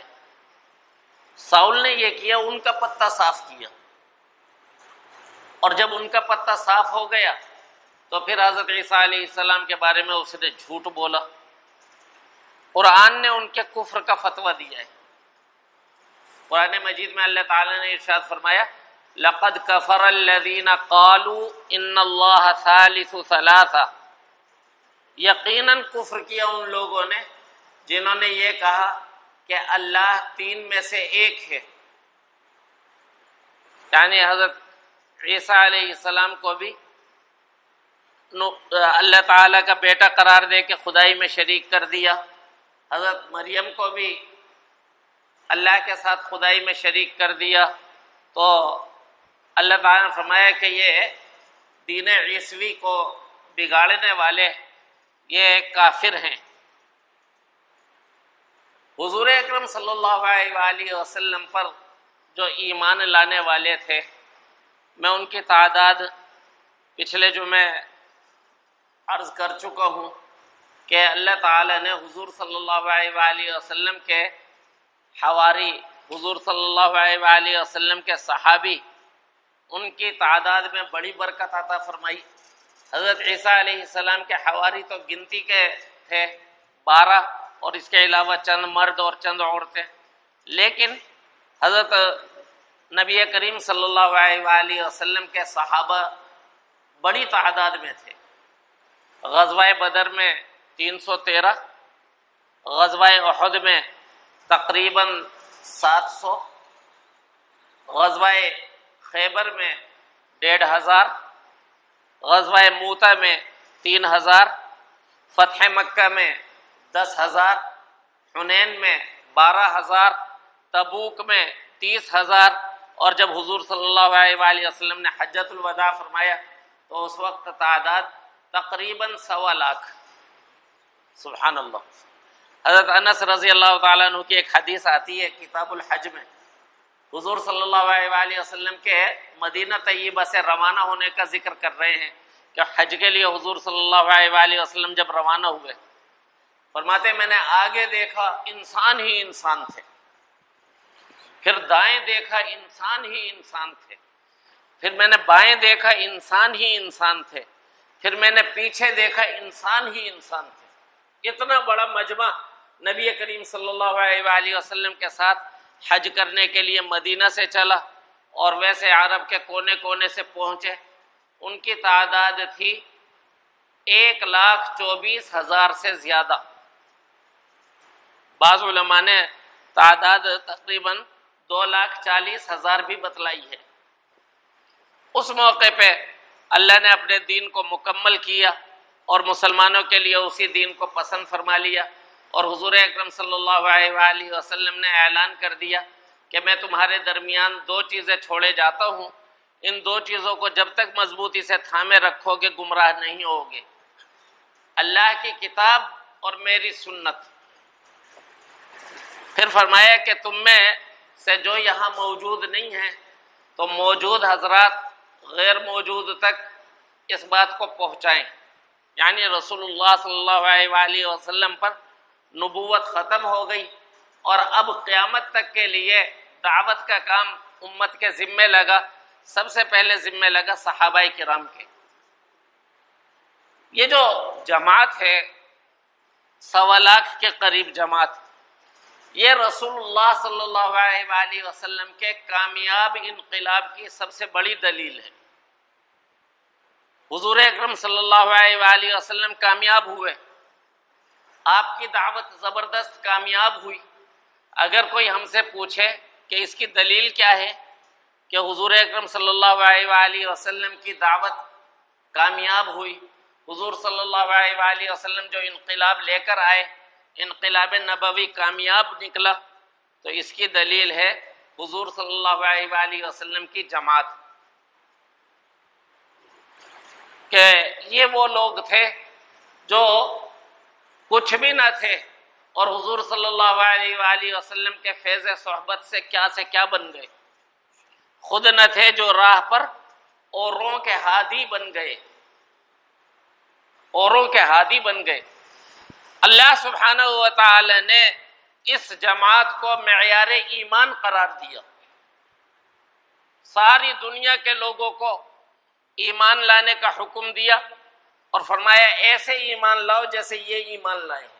ساؤل نے یہ کیا، ان کا پتہ صاف کیا، اور جب ان کا پتہ صاف ہو گیا تو پھر حضرت عیسیٰ علیہ السلام کے بارے میں اس نے جھوٹ بولا۔ قرآن نے ان کے کفر کا فتویٰ دیا ہے۔ قرآن مجید میں اللہ تعالیٰ نے ارشاد فرمایا لَقَدْ كَفَرَ الَّذِينَ قَالُوا إِنَّ اللَّهَ ثَالِثُ ثَلَاثَةٍ، یقیناً کفر کیا ان لوگوں نے جنہوں نے یہ کہا کہ اللہ 3 میں سے ایک ہے، یعنی حضرت عیسیٰ علیہ السلام کو بھی اللہ تعالیٰ کا بیٹا قرار دے کے خدائی میں شریک کر دیا، حضرت مریم کو بھی اللہ کے ساتھ خدائی میں شریک کر دیا۔ تو اللہ تعالیٰ نے فرمایا کہ یہ دین عیسوی کو بگاڑنے والے یہ کافر ہیں۔ حضور اکرم صلی اللہ علیہ وآلہ وسلم پر جو ایمان لانے والے تھے، میں ان کی تعداد پچھلے جمعے عرض کر چکا ہوں کہ اللہ تعالیٰ نے حضور صلی اللہ علیہ وآلہ وسلم کے حواری، حضور صلی اللہ علیہ وآلہ وسلم کے صحابی، ان کی تعداد میں بڑی برکت عطا فرمائی۔ حضرت عیسیٰ علیہ السلام کے حواری تو گنتی کے تھے 12، اور اس کے علاوہ چند مرد اور چند عورتیں، لیکن حضرت نبی کریم صلی اللہ علیہ وآلہ وسلم کے صحابہ بڑی تعداد میں تھے۔ غزوہ بدر میں 313، غزوہ احد میں تقریباً 700، غزوہ خیبر میں 1500، غزوہ موتا میں 3000، فتح مکہ میں 10,000، حنین میں 12,000، تبوک میں 30,000، اور جب حضور صلی اللہ علیہ وآلہ وسلم نے حجۃ الوداع فرمایا تو اس وقت تعداد تقریباً 1.25 لاکھ۔ سبحان اللہ۔ حضرت انس رضی اللہ تعالیٰ عنہ کی ایک حدیث آتی ہے کتاب الحج میں، حضور صلی اللہ علیہ وآلہ وسلم کے مدینہ طیبہ سے روانہ ہونے کا ذکر کر رہے ہیں کہ حج کے لیے حضور صلی اللہ علیہ وآلہ وسلم جب روانہ ہوئے، فرماتے میں نے آگے دیکھا انسان ہی انسان تھے، پھر دائیں دیکھا انسان ہی انسان تھے، پھر میں نے بائیں دیکھا انسان ہی انسان تھے، پھر میں نے پیچھے دیکھا انسان ہی انسان تھے۔ اتنا بڑا مجمع نبی کریم صلی اللہ علیہ وآلہ وسلم کے ساتھ حج کرنے کے لیے مدینہ سے چلا، اور ویسے عرب کے کونے کونے سے پہنچے۔ ان کی تعداد تھی 1,24,000 سے زیادہ۔ بعض علماء نے تعداد تقریباً 2,40,000 بھی بتلائی ہے۔ اس موقع پہ اللہ نے اپنے دین کو مکمل کیا اور مسلمانوں کے لیے اسی دین کو پسند فرما لیا، اور حضور اکرم صلی اللہ علیہ وآلہ وسلم نے اعلان کر دیا کہ میں تمہارے درمیان دو چیزیں چھوڑے جاتا ہوں، ان دو چیزوں کو جب تک مضبوطی سے تھامے رکھو گے گمراہ نہیں ہوگے، اللہ کی کتاب اور میری سنت۔ پھر فرمایا کہ تم میں سے جو یہاں موجود نہیں ہیں تو موجود حضرات غیر موجود تک اس بات کو پہنچائیں، یعنی رسول اللہ صلی اللہ علیہ وآلہ وسلم پر نبوت ختم ہو گئی اور اب قیامت تک کے لیے دعوت کا کام امت کے ذمے لگا۔ سب سے پہلے ذمے لگا صحابہ کرام کے۔ یہ جو جماعت ہے 1.25 لاکھ کے قریب جماعت، یہ رسول اللہ صلی اللہ علیہ وآلہ وسلم کے کامیاب انقلاب کی سب سے بڑی دلیل ہے۔ حضور اکرم صلی اللہ علیہ وآلہ وسلم کامیاب ہوئے، آپ کی دعوت زبردست کامیاب ہوئی۔ اگر کوئی ہم سے پوچھے کہ اس کی دلیل کیا ہے کہ حضور اکرم صلی اللہ علیہ وآلہ وسلم کی دعوت کامیاب ہوئی، حضور صلی اللہ علیہ وآلہ وسلم جو انقلاب لے کر آئے، انقلاب نبوی کامیاب نکلا، تو اس کی دلیل ہے حضور صلی اللہ علیہ وآلہ وسلم کی جماعت، کہ یہ وہ لوگ تھے جو کچھ بھی نہ تھے اور حضور صلی اللہ علیہ وآلہ وسلم کے فیض صحبت سے کیا بن گئے، خود نہ تھے جو راہ پر اوروں کے ہادی بن گئے، اوروں کے ہادی بن گئے۔ اللہ سبحانہ و تعالی نے اس جماعت کو معیار ایمان قرار دیا، ساری دنیا کے لوگوں کو ایمان لانے کا حکم دیا اور فرمایا ایسے ایمان لاؤ جیسے یہ ایمان لائے ہیں۔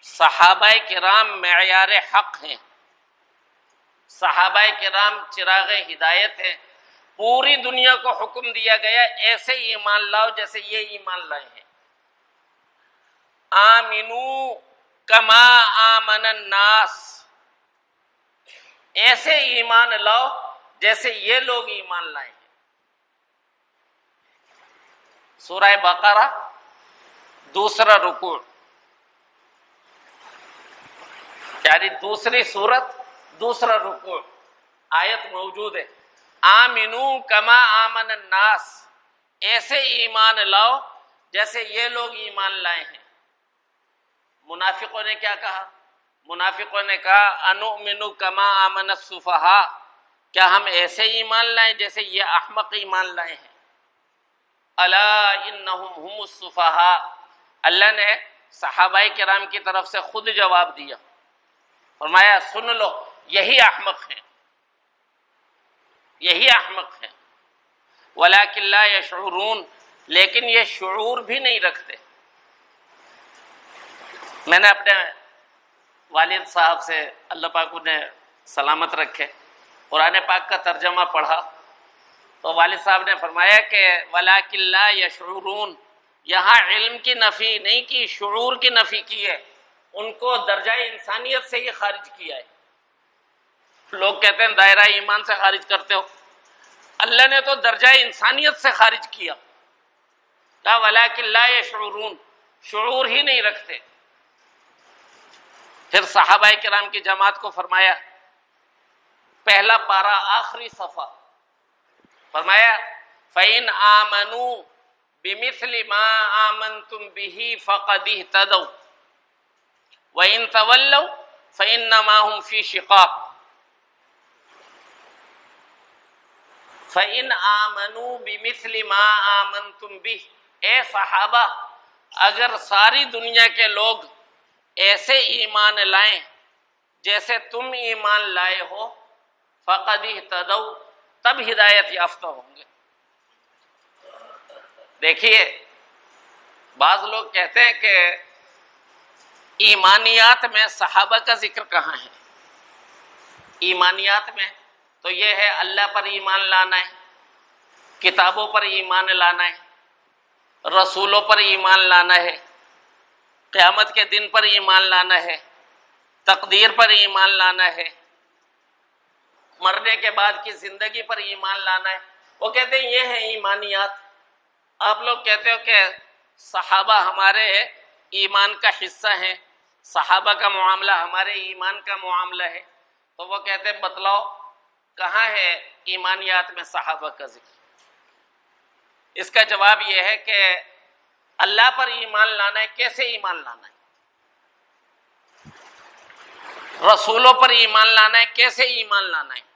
صحابہ کرام معیار حق ہیں، صحابہ کرام چراغ ہدایت ہیں، پوری دنیا کو حکم دیا گیا ایسے ایمان لاؤ جیسے یہ ایمان لائے ہیں۔ آمنو کما آمن الناس، ایسے ایمان لاؤ جیسے یہ لوگ ایمان لائے ہیں۔ سورہ بقرہ دوسرا رکوع، یعنی دوسری سورت دوسرا رکوع، آیت موجود ہے، آمنو کما آمن الناس، ایسے ایمان لاؤ جیسے یہ لوگ ایمان لائے ہیں۔ منافقوں نے کیا کہا؟ منافقوں نے کہا انؤمن کما آمن السفہاء، کیا ہم ایسے ایمان لائیں جیسے یہ احمق ایمان لائے ہیں؟ الا انہم هم السفہاء، اللہ نے صحابہ کرام کی طرف سے خود جواب دیا، فرمایا سن لو یہی احمق ہیں، یہی احمق ہیں، ولکن لا یشعرون، لیکن یہ شعور بھی نہیں رکھتے۔ میں نے اپنے والد صاحب سے، اللہ پاک انہیں سلامت رکھے، قرآن پاک کا ترجمہ پڑھا تو والد صاحب نے فرمایا کہ ولکن لا یشعرون، یہاں علم کی نفی نہیں کی، شعور کی نفی کی ہے، ان کو درجہ انسانیت سے یہ خارج کیا ہے۔ لوگ کہتے ہیں دائرہ ایمان سے خارج کرتے ہو، اللہ نے تو درجہ انسانیت سے خارج کیا، کہا ولکن لا یشعرون، شعور ہی نہیں رکھتے۔ پھر صحابہ کرام کی جماعت کو فرمایا، پہلا پارہ آخری صفحہ، فرمایا فَإِنْ آمَنُوا بِمِثْلِ مَا آمَنْتُمْ بِهِ فَقَدِ اهْتَدَوْا وَإِنْ تَوَلَّوْا فَإِنَّمَا هُمْ فِي شِقَاقٍ۔ فَإِنْ آمَنُوا بِمِثْلِ مَا آمَنْتُمْ بِهِ، اے صحابہ اگر ساری دنیا کے لوگ ایسے ایمان لائیں جیسے تم ایمان لائے ہو، فَقَدِ اهْتَدَوْا، تب ہدایت یافتہ ہوں گے۔ دیکھیے بعض لوگ کہتے ہیں کہ ایمانیات میں صحابہ کا ذکر کہاں ہے؟ ایمانیات میں تو یہ ہے اللہ پر ایمان لانا ہے، کتابوں پر ایمان لانا ہے، رسولوں پر ایمان لانا ہے، قیامت کے دن پر ایمان لانا ہے، تقدیر پر ایمان لانا ہے، مرنے کے بعد کی زندگی پر ایمان لانا ہے۔ وہ کہتے ہیں یہ ہے ایمانیات۔ آپ لوگ کہتے ہو کہ صحابہ ہمارے ایمان کا حصہ ہیں، صحابہ کا معاملہ ہمارے ایمان کا معاملہ ہے، تو وہ کہتے ہیں بتلاؤ کہاں ہے ایمانیات میں صحابہ کا ذکر؟ اس کا جواب یہ ہے کہ اللہ پر ایمان لانا ہے، کیسے ایمان لانا ہے؟ رسولوں پر ایمان لانا ہے، کیسے ایمان لانا ہے؟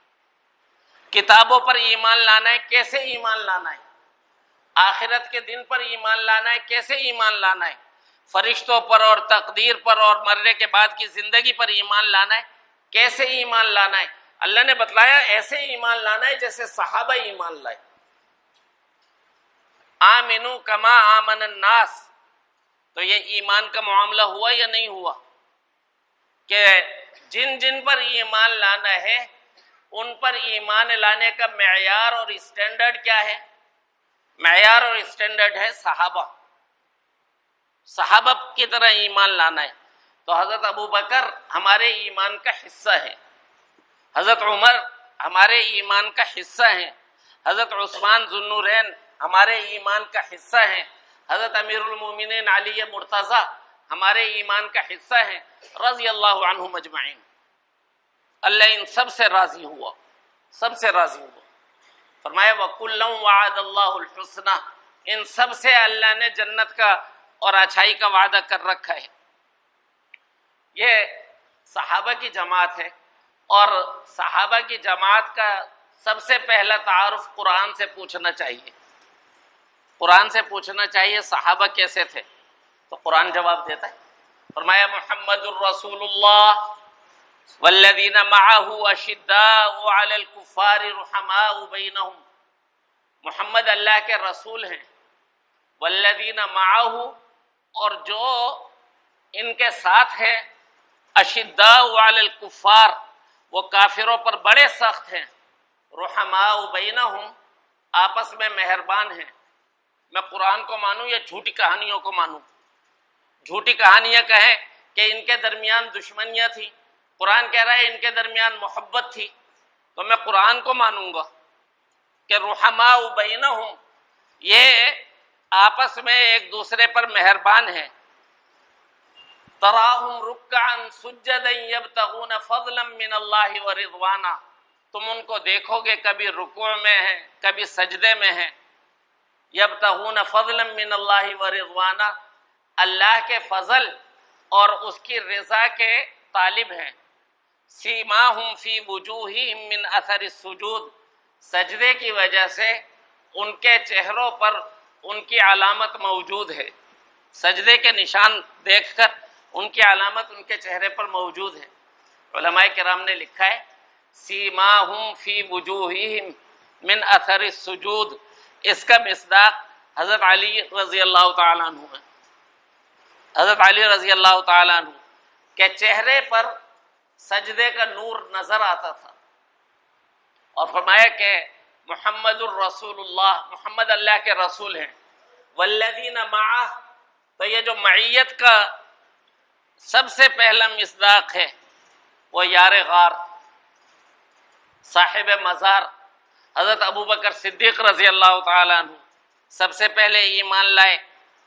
کتابوں پر ایمان لانا ہے، کیسے ایمان لانا ہے؟ آخرت کے دن پر ایمان لانا ہے، کیسے ایمان لانا ہے؟ فرشتوں پر اور تقدیر پر اور مرنے کے بعد کی زندگی پر ایمان لانا ہے، کیسے ایمان لانا ہے؟ اللہ نے بتلایا ایسے ایمان لانا ہے جیسے صحابہ ایمان لائے۔ آمنو کما آمن الناس، تو یہ ایمان کا معاملہ ہوا یا نہیں ہوا کہ جن جن پر ایمان لانا ہے ان پر ایمان لانے کا معیار اور اسٹینڈرڈ کیا ہے؟ معیار اور اسٹینڈرڈ ہے صحابہ، صحابہ کی طرح ایمان لانا ہے۔ تو حضرت ابو بکر ہمارے ایمان کا حصہ ہے، حضرت عمر ہمارے ایمان کا حصہ ہیں، حضرت عثمان ذو النورین ہمارے ایمان کا حصہ ہیں، حضرت امیر المومنین علی مرتضیٰ ہمارے ایمان کا حصہ ہیں، رضی اللہ عنہم اجمعین۔ اللہ ان سب سے راضی ہوا، سب سے راضی ہوا۔ فرمایا وَكُلًّا وَعَدَ اللَّهُ الْحُسْنَى، ان سب سے اللہ نے جنت کا اور اچھائی کا وعدہ کر رکھا ہے۔ یہ صحابہ کی جماعت ہے، اور صحابہ کی جماعت کا سب سے پہلا تعارف قرآن سے پوچھنا چاہیے، قرآن سے پوچھنا چاہیے صحابہ کیسے تھے، تو قرآن جواب دیتا ہے۔ فرمایا محمد الرسول اللہ والذین معه اشداء علی الکفار رحماء بینہم، محمد اللہ کے رسول ہیں، والذین معه، اور جو ان کے ساتھ ہے، اشداء علی الکفار، وہ کافروں پر بڑے سخت ہیں، رحماء بینہم، آپس میں مہربان ہیں۔ میں قرآن کو مانوں یا جھوٹی کہانیوں کو مانوں؟ جھوٹی کہانیاں کہیں کہ ان کے درمیان دشمنیاں تھی، قرآن کہہ رہا ہے ان کے درمیان محبت تھی، تو میں قرآن کو مانوں گا کہ رحماء بینہم، یہ آپس میں ایک دوسرے پر مہربان ہیں۔ تراہم رکعا سجدا یبتغون فضلا من اللہ ورضوانا، تم ان کو دیکھو گے کبھی رکوع میں ہیں کبھی سجدے میں ہیں، یبتغون فضلا من اللہ ورضوانا، اللہ کے فضل اور اس کی رضا کے طالب ہیں۔ سیماہم فی وجوہہم من اثر السجود، سجدے کی وجہ سے ان کے چہروں پر ان کی علامت موجود ہے، سجدے کے نشان دیکھ کر ان کی علامت ان کے چہرے پر موجود ہے۔ علماء کرام نے لکھا ہے سیماہم فی وجوہہم من اثر السجود، اس کا مصداق حضرت علی رضی اللہ تعالیٰ عنہ ہے۔ حضرت علی رضی اللہ تعالیٰ عنہ کے چہرے پر سجدے کا نور نظر آتا تھا، اور فرمایا کہ محمد الرسول اللہ، محمد اللہ کے رسول ہیں، والذین معہ، تو یہ جو معیت کا سب سے پہلا مصداق ہے وہ یار غار، صاحب مزار حضرت ابو بکر صدیق رضی اللہ تعالیٰ عنہ سب سے پہلے ایمان لائے،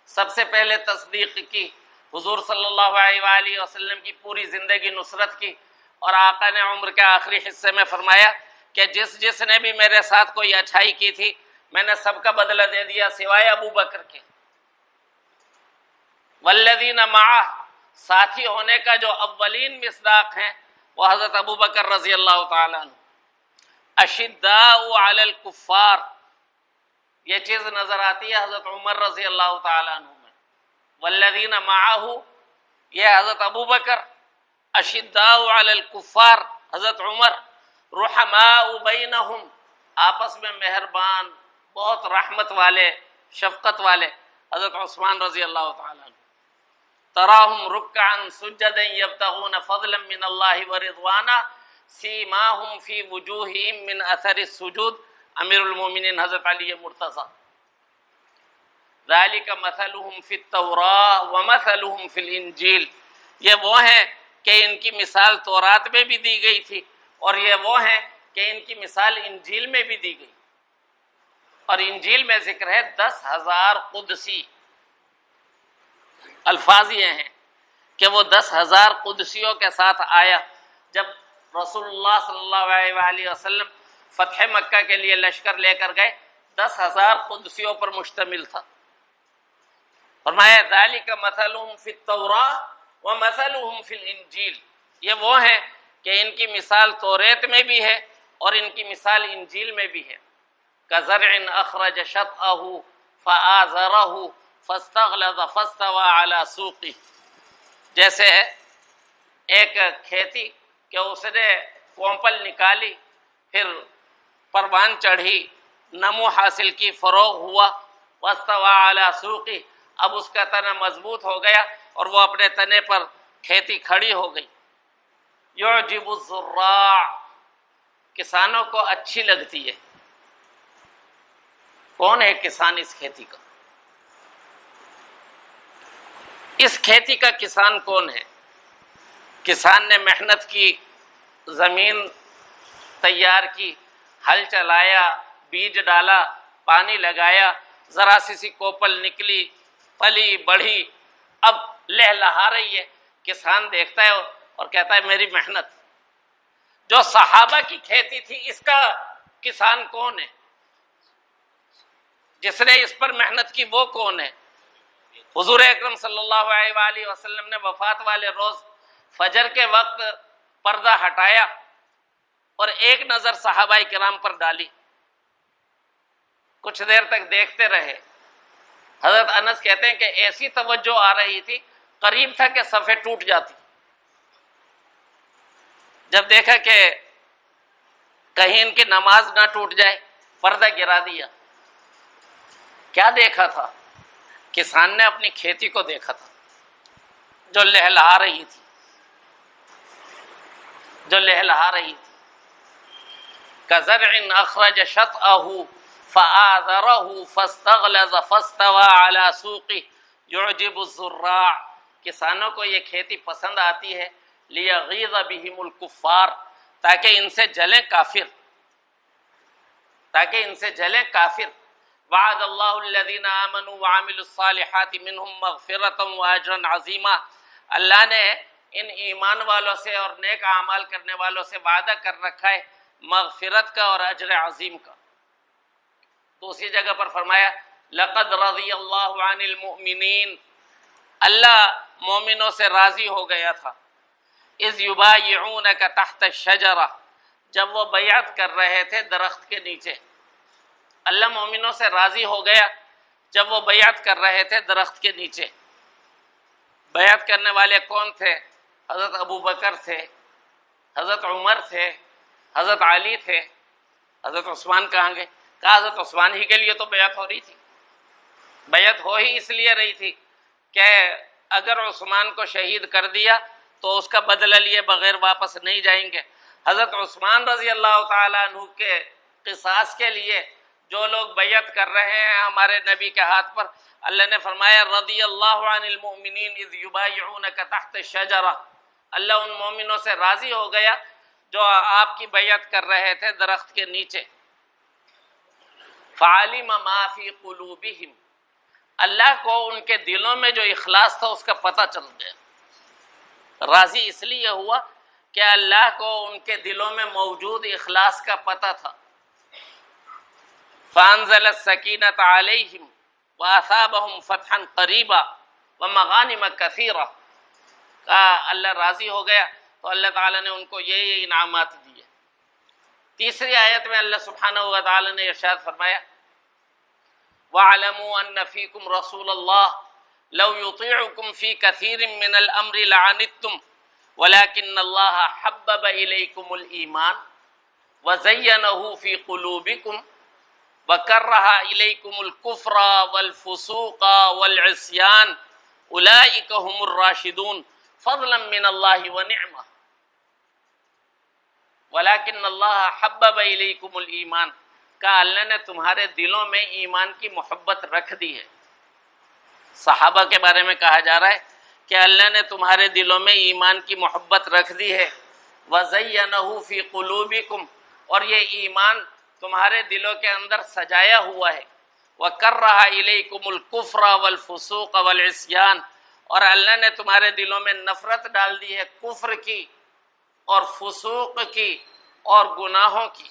سب سے پہلے تصدیق کی، حضور صلی اللہ علیہ وآلہ وسلم کی پوری زندگی نصرت کی، اور آقا نے عمر کے آخری حصے میں فرمایا کہ جس نے بھی میرے ساتھ کوئی اچھائی کی تھی میں نے سب کا بدلہ دے دیا سوائے ابو بکر کے۔ والذین معہ، ساتھی ہونے کا جو اولین مصداق ہیں وہ حضرت ابو بکر رضی اللہ تعالیٰ عنہ۔ اشداء علی الکفار، یہ چیز نظر آتی ہے حضرت عمر رضی اللہ تعالیٰ عنہ میں۔ والذین معہ، یہ حضرت ابو بکر، اشداء علی الکفار حضرت عمر، رحماء بینہم، آپس میں مہربان، بہت رحمت والے، شفقت والے، حضرت عثمان رضی اللہ تعالیٰ عنہ۔ تراہم رکعا سجدا یبتغون فضلا من اللہ ورضوانا، سیماہم فی وجوہہم من اثر السجود، امیر المومنین حضرت علی مرتضیٰ۔ ذالک مثلہم فی التوراۃ ومثلہم فی الانجیل، یہ وہ ہیں کہ ان کی مثال تورات میں بھی دی گئی تھی، اور یہ وہ ہیں کہ ان کی مثال انجیل میں بھی دی گئی، اور انجیل میں ذکر ہے 10,000 قدسی۔ الفاظ یہ ہیں کہ وہ 10,000 قدسیوں کے ساتھ آیا جب رسول اللہ صلی اللہ علیہ وآلہ وسلم فتح مکہ کے لیے لشکر لے کر گئے، 10,000 قدسیوں پر مشتمل تھا۔ فرمایا ذالک مثلہم فی التوراۃ ومثلہم فی الانجیل، یہ وہ ہیں کہ ان کی مثال توریت میں بھی ہے اور ان کی مثال انجیل میں بھی ہے۔ کزرع اخرج شطأہ فآزرہ فاستغلظ فاستوى على سوقہ، جیسے ایک کھیتی کہ اس نے کومپل نکالی، پھر پروان چڑھی، نمو حاصل کی، فروغ ہوا، فاستوى على سوقہ، اب اس کا تنا مضبوط ہو گیا اور وہ اپنے تنے پر کھیتی کھڑی ہو گئی۔ یعجب الزراع، کسانوں کو اچھی لگتی ہے۔ کون ہے کسان اس کھیتی کا؟ اس کھیتی کا کسان کون ہے؟ کسان نے محنت کی، زمین تیار کی، ہل چلایا، بیج ڈالا، پانی لگایا، ذرا سی کوپل نکلی، پلی بڑھی، اب لہلہا رہی ہے۔ کسان دیکھتا ہے اور کہتا ہے میری محنت۔ جو صحابہ کی کھیتی تھی اس کا کسان کون ہے؟ جس نے اس پر محنت کی وہ کون ہے؟ حضور اکرم صلی اللہ علیہ وآلہ وسلم نے وفات والے روز فجر کے وقت پردہ ہٹایا اور ایک نظر صحابہ کرام پر ڈالی، کچھ دیر تک دیکھتے رہے۔ حضرت انس کہتے ہیں کہ ایسی توجہ آ رہی تھی، قریب تھا کہ صفیں ٹوٹ جاتی۔ جب دیکھا کہ کہیں ان کی نماز نہ ٹوٹ جائے، پردہ گرا دیا۔ کیا دیکھا تھا؟ کسان نے اپنی کھیتی کو دیکھا تھا جو لہلہا رہی تھی، جو لہلہا رہی تھی۔ کزرع اخرج شطأہ فآزرہ فاستغلظ فاستوى على سوقہ یعجب الزراع، کسانوں کو یہ کھیتی پسند آتی ہے، لیغیظ بہم الکفار، تاکہ ان سے جلیں کافر، تاکہ ان سے جلیں کافر۔ وعد اللہ الذین آمنوا وعملوا الصالحات منہم مغفرۃ واجرا عظیما، اللہ نے ان ایمان والوں سے اور نیک اعمال کرنے والوں سے وعدہ کر رکھا ہے مغفرت کا اور اجر عظیم کا۔ دوسری جگہ پر فرمایا لقد رضی اللہ عن المؤمنین، اللہ مومنوں سے راضی ہو گیا تھا، اذ یبایعونک تحت الشجرہ، جب وہ بیعت کر رہے تھے درخت کے نیچے۔ اللہ مومنوں سے راضی ہو گیا جب وہ بیعت کر رہے تھے درخت کے نیچے۔ بیعت کرنے والے کون تھے؟ حضرت ابو بکر تھے، حضرت عمر تھے، حضرت علی تھے۔ حضرت عثمان کہاں گئے؟ کہا حضرت عثمان ہی کے لیے تو بیعت ہو رہی تھی۔ بیعت ہو ہی اس لیے رہی تھی کہ اگر عثمان کو شہید کر دیا تو اس کا بدلہ لیے بغیر واپس نہیں جائیں گے۔ حضرت عثمان رضی اللہ تعالیٰ عنہ کے قصاص کے لیے جو لوگ بیعت کر رہے ہیں ہمارے نبی کے ہاتھ پر، اللہ نے فرمایا رضی اللہ عن المؤمنین اذ یبایعونک تحت الشجرہ، اللہ ان مومنوں سے راضی ہو گیا جو آپ کی بیعت کر رہے تھے درخت کے نیچے۔ فعلم ما فی قلوبہم، اللہ کو ان کے دلوں میں جو اخلاص تھا اس کا پتہ چل گیا۔ راضی اس لیے ہوا کہ اللہ کو ان کے دلوں میں موجود اخلاص کا پتہ تھا۔ فانزل السکینۃ علیہم واثابہم فتحا قریبا ومغانم کثیرہ، اللہ راضی ہو گیا تو اللہ تعالیٰ نے ان کو یہ انعامات دیے۔ تیسری آیت میں اللہ سبحانہ و تعالیٰ نے ارشاد فرمایا وَاعْلَمُوا أَنَّ فِيكُمْ رَسُولَ اللَّهِ لَوْ يُطِيعُكُمْ فِي كَثِيرٍ مِّنَ الْأَمْرِ لَعَنِتُّمْ وَلَكِنَّ اللَّهَ حَبَّبَ إِلَيْكُمُ الْإِيمَانَ وَزَيَّنَهُ فِي قُلُوبِكُمْ وَكَرَّهَ إِلَيْكُمُ الْكُفْرَ وَالْفُسُوقَ وَالْعِصْيَانَ أُولَئِكَ هُمُ الرَّاشِدُونَ فَضْلًا مِّنَ اللَّهِ وَنِعْمَةً وَلَكِنَّ اللَّهَ حَبَّبَ إِلَيْكُمُ الْإِيمَانَ، کہ اللہ نے تمہارے دلوں میں ایمان کی محبت رکھ دی ہے۔ صحابہ کے بارے میں کہا جا رہا ہے کہ اللہ نے تمہارے دلوں میں ایمان کی محبت رکھ دی ہے۔ وَزَيَّنَهُ فِي قُلُوبِكُمْ، اور یہ ایمان تمہارے دلوں کے اندر سجایا ہوا ہے۔ وَكَرَّهَ إِلَيْكُمُ الْكُفْرَ وَالْفُسُوقَ وَالْعِصْيَانَ، اور اللہ نے تمہارے دلوں میں نفرت ڈال دی ہے کفر کی اور فسوق کی اور گناہوں کی.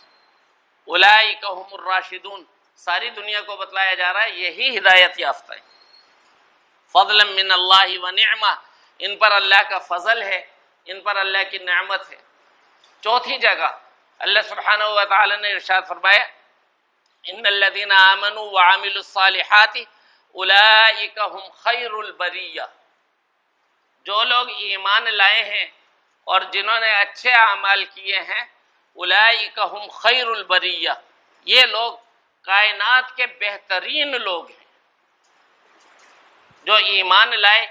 اولئک هم الراشدون، ساری دنیا کو بتلایا جا رہا ہے یہی ہدایت یافتہ ہے. فضلا من اللہ و نعمہ، ان پر اللہ کا فضل ہے، ان پر اللہ کی نعمت ہے. چوتھی جگہ اللہ سبحانہ و تعالی نے ارشاد فرمایا ان الذین آمنوا وعملوا الصالحات اولئک هم خیر البریہ، جو لوگ ایمان لائے ہیں اور جنہوں نے اچھے اعمال کیے ہیں، اولئک هم خیر البریہ، یہ لوگ کائنات کے بہترین لوگ ہیں. جو ایمان لائے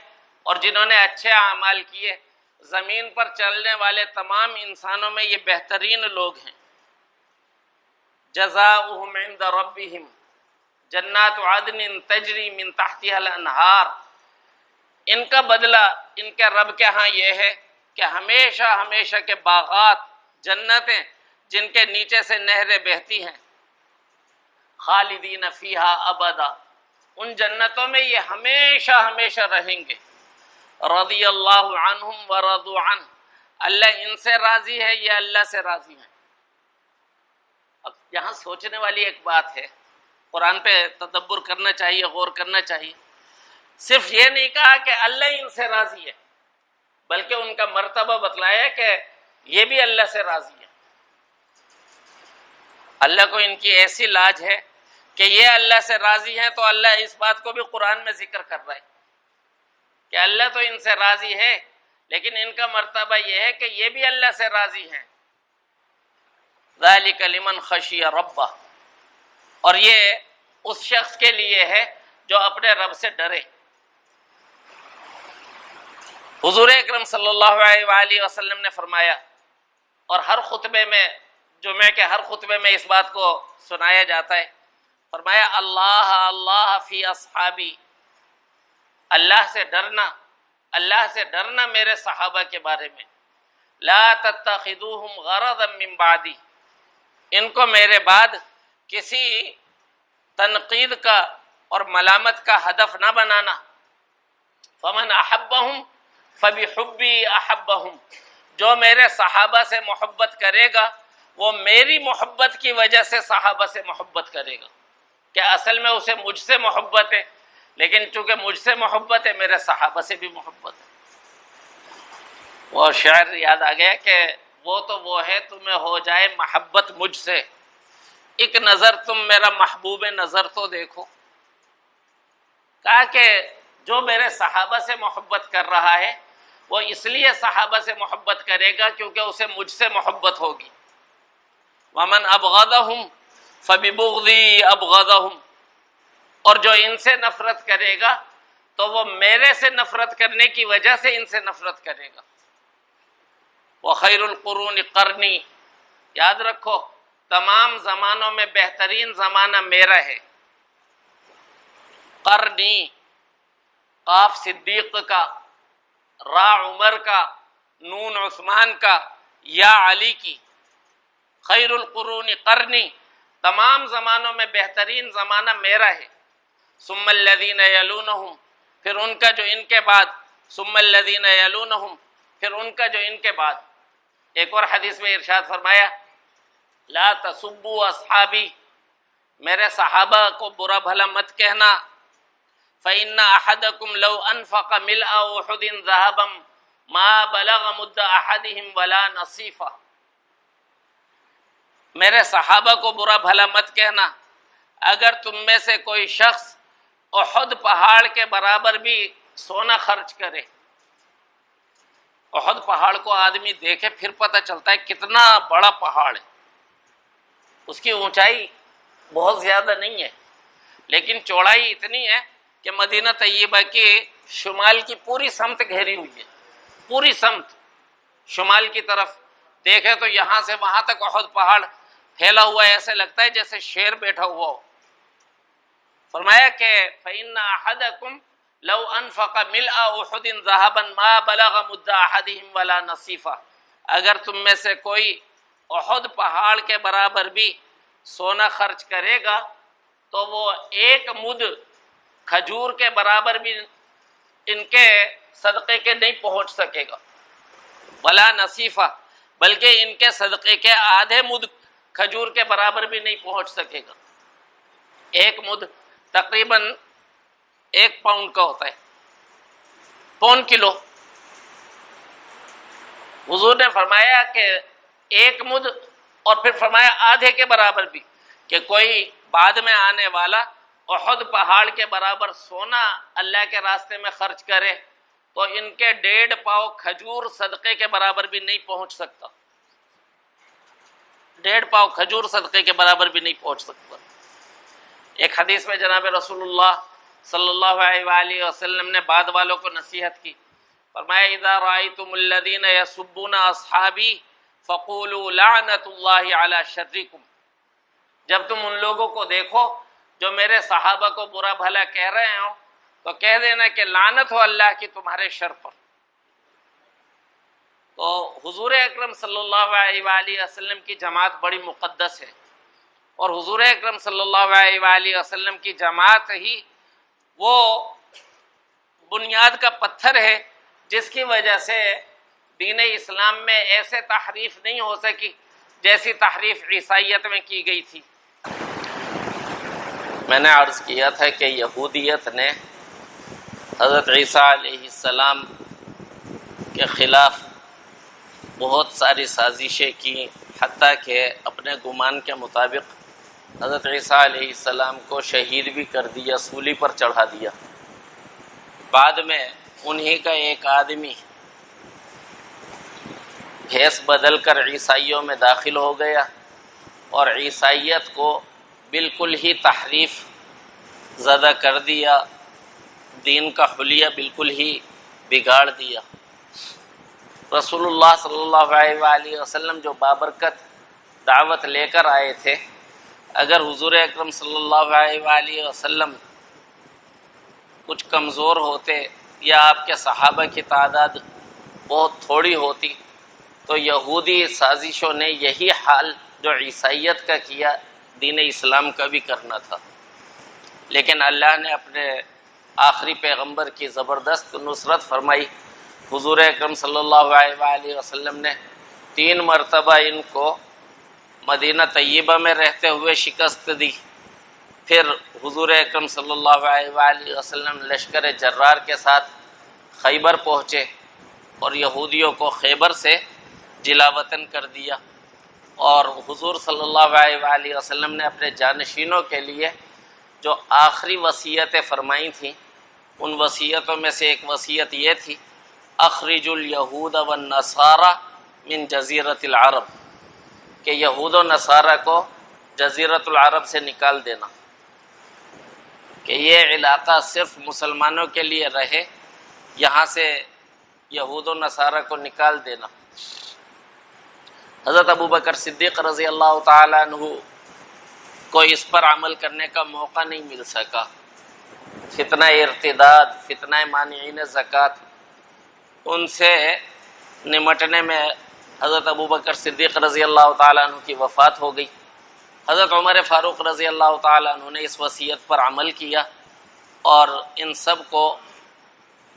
اور جنہوں نے اچھے اعمال کیے، زمین پر چلنے والے تمام انسانوں میں یہ بہترین لوگ ہیں. جزاؤہم عند ربہم جنات عدن تجری من تحتها الانہار، ان کا بدلہ ان کے رب کے ہاں یہ ہے کہ ہمیشہ ہمیشہ کے باغات، جنتیں جن کے نیچے سے نہریں بہتی ہیں. خالدین فیہا ابدا، ان جنتوں میں یہ ہمیشہ ہمیشہ رہیں گے. رضی اللہ عنہم ورضوا عنہ، اللہ ان سے راضی ہے، یہ اللہ سے راضی ہیں. اب یہاں سوچنے والی ایک بات ہے، قرآن پہ تدبر کرنا چاہیے، غور کرنا چاہیے. صرف یہ نہیں کہا کہ اللہ ان سے راضی ہے، بلکہ ان کا مرتبہ بتلایا کہ یہ بھی اللہ سے راضی ہے. اللہ کو ان کی ایسی لاج ہے کہ یہ اللہ سے راضی ہیں، تو اللہ اس بات کو بھی قرآن میں ذکر کر رہا ہے کہ اللہ تو ان سے راضی ہے، لیکن ان کا مرتبہ یہ ہے کہ یہ بھی اللہ سے راضی ہیں. ذالک لمن خشی ربہ، اور یہ اس شخص کے لیے ہے جو اپنے رب سے ڈرے. حضور اکرم صلی اللہ علیہ وآلہ وسلم نے فرمایا، اور ہر خطبے میں، جمعے کے ہر خطبے میں اس بات کو سنایا جاتا ہے، فرمایا اللہ اللہ فی اصحابی، اللہ سے ڈرنا، اللہ سے ڈرنا میرے صحابہ کے بارے میں. لا تتخذوہم غرضا من بعدی، ان کو میرے بعد کسی تنقید کا اور ملامت کا ہدف نہ بنانا. فمن احبہم فبحبی احبہم، جو میرے صحابہ سے محبت کرے گا وہ میری محبت کی وجہ سے صحابہ سے محبت کرے گا. کہ اصل میں اسے مجھ سے محبت ہے، لیکن چونکہ مجھ سے محبت ہے میرے صحابہ سے بھی محبت ہے. وہ شعر یاد آ گیا کہ وہ تو وہ ہے تمہیں ہو جائے محبت مجھ سے، ایک نظر تم میرا محبوب نظر تو دیکھو. کہا کہ جو میرے صحابہ سے محبت کر رہا ہے وہ اس لیے صحابہ سے محبت کرے گا کیونکہ اسے مجھ سے محبت ہوگی. ومن ابغضہم فببغضی ابغضہم، اور جو ان سے نفرت کرے گا تو وہ میرے سے نفرت کرنے کی وجہ سے ان سے نفرت کرے گا. وخیر القرون قرنی، یاد رکھو تمام زمانوں میں بہترین زمانہ میرا ہے. قرنی، قاف صدیق کا، را عمر کا، نون عثمان کا، یا علی کی. خیر القرون قرنی، تمام زمانوں میں بہترین زمانہ میرا ہے. ثم الذین یلونہم، پھر ان کا جو ان کے بعد. ثم الذین یلونہم، پھر ان کا جو ان کے بعد. ایک اور حدیث میں ارشاد فرمایا لا تسبوا اصحابی، میرے صحابہ کو برا بھلا مت کہنا. فإن أحدكم لو أنفق ملء أحد ذهبا ما بلغ مد أحدهم ولا نصيفا، میرے صحابہ کو برا بھلا مت کہنا. اگر تم میں سے کوئی شخص احد پہاڑ کے برابر بھی سونا خرچ کرے. احد پہاڑ کو آدمی دیکھے پھر پتہ چلتا ہے کتنا بڑا پہاڑ ہے. اس کی اونچائی بہت زیادہ نہیں ہے، لیکن چوڑائی اتنی ہے کہ مدینہ طیبہ کی شمال کی پوری سمت گھیری ہوئی ہے. پوری سمت شمال کی طرف دیکھے تو یہاں سے وہاں تک احد پہاڑ پھیلا ہوا ہے، ایسے لگتا ہے جیسے شیر بیٹھا ہوا ہو. فرمایا کہ فإن أحدكم لو أنفق ملء أحد ذهبا ما بلغ مد أحدهم ولا نصيفا، اگر تم میں سے کوئی احد پہاڑ کے برابر بھی سونا خرچ کرے گا تو وہ ایک مد کھجور کے برابر بھی ان کے صدقے کے نہیں پہنچ سکے گا، ولا نصیفہ، بلکہ ان کے صدقے کے آدھے مد کھجور کے برابر بھی نہیں پہنچ سکے گا۔ ایک مد تقریباً 1 پاؤنڈ کا ہوتا ہے، پون کلو۔ حضور نے فرمایا کہ 1 مد، اور پھر فرمایا آدھے کے برابر بھی، کہ کوئی بعد میں آنے والا احد پہاڑ کے برابر سونا اللہ کے راستے میں خرچ کرے تو ان کے 1.5 پاؤ کھجور صدقے کے برابر بھی نہیں پہنچ سکتا، 1.5 پاؤ کھجور صدقے کے برابر بھی نہیں پہنچ سکتا۔ ایک حدیث میں جناب رسول اللہ صلی اللہ علیہ وآلہ وسلم نے بعد والوں کو نصیحت کی، فرمایا اذا رأيتم الذين يسبون اصحابي فقولوا لعنت اللہ علی شرکم، جب تم ان لوگوں کو دیکھو جو میرے صحابہ کو برا بھلا کہہ رہے ہو تو کہہ دینا کہ لعنت ہو اللہ کی تمہارے شر پر۔ تو حضور اکرم صلی اللہ علیہ وآلہ وسلم کی جماعت بڑی مقدس ہے، اور حضور اکرم صلی اللہ علیہ وآلہ وسلم کی جماعت ہی وہ بنیاد کا پتھر ہے جس کی وجہ سے دین اسلام میں ایسے تحریف نہیں ہو سکی جیسی تحریف عیسائیت میں کی گئی تھی۔ میں نے عرض کیا تھا کہ یہودیت نے حضرت عیسیٰ علیہ السلام کے خلاف بہت ساری سازشیں کی، حتیٰ کہ اپنے گمان کے مطابق حضرت عیسیٰ علیہ السلام کو شہید بھی کر دیا، سولی پر چڑھا دیا۔ بعد میں انہی کا ایک آدمی بھیس بدل کر عیسائیوں میں داخل ہو گیا اور عیسائیت کو بالکل ہی تحریف زدہ کر دیا، دین کا حلیہ بالکل ہی بگاڑ دیا۔ رسول اللہ صلی اللہ علیہ وآلہ وسلم جو بابرکت دعوت لے کر آئے تھے، اگر حضور اکرم صلی اللہ علیہ وآلہ وسلم کچھ کمزور ہوتے یا آپ کے صحابہ کی تعداد بہت تھوڑی ہوتی تو یہودی سازشوں نے یہی حال جو عیسائیت کا کیا دین اسلام کا بھی کرنا تھا، لیکن اللہ نے اپنے آخری پیغمبر کی زبردست نصرت فرمائی۔ حضور اکرم صلی اللہ علیہ وآلہ وسلم نے 3 مرتبہ ان کو مدینہ طیبہ میں رہتے ہوئے شکست دی، پھر حضور اکرم صلی اللہ علیہ وآلہ وسلم لشکر جرار کے ساتھ خیبر پہنچے اور یہودیوں کو خیبر سے جلا وطن کر دیا، اور حضور صلی اللہ علیہ وآلہ وسلم نے اپنے جانشینوں کے لیے جو آخری وصیتیں فرمائی تھیں، ان وصیتوں میں سے ایک وصیت یہ تھی، اخرج الیہود والنصارى من جزیرۃ العرب، کہ یہود و نصارہ کو جزیرۃ العرب سے نکال دینا، کہ یہ علاقہ صرف مسلمانوں کے لیے رہے، یہاں سے یہود و نصارہ کو نکال دینا۔ حضرت ابوبکر صدیق رضی اللہ تعالیٰ عنہ کو اس پر عمل کرنے کا موقع نہیں مل سکا۔ فتنہ ارتداد، فتنہ مانعین زکوٰۃ، ان سے نمٹنے میں حضرت ابوبکر صدیق رضی اللہ تعالیٰ عنہ کی وفات ہو گئی۔ حضرت عمر فاروق رضی اللہ تعالیٰ عنہ نے اس وصیت پر عمل کیا اور ان سب کو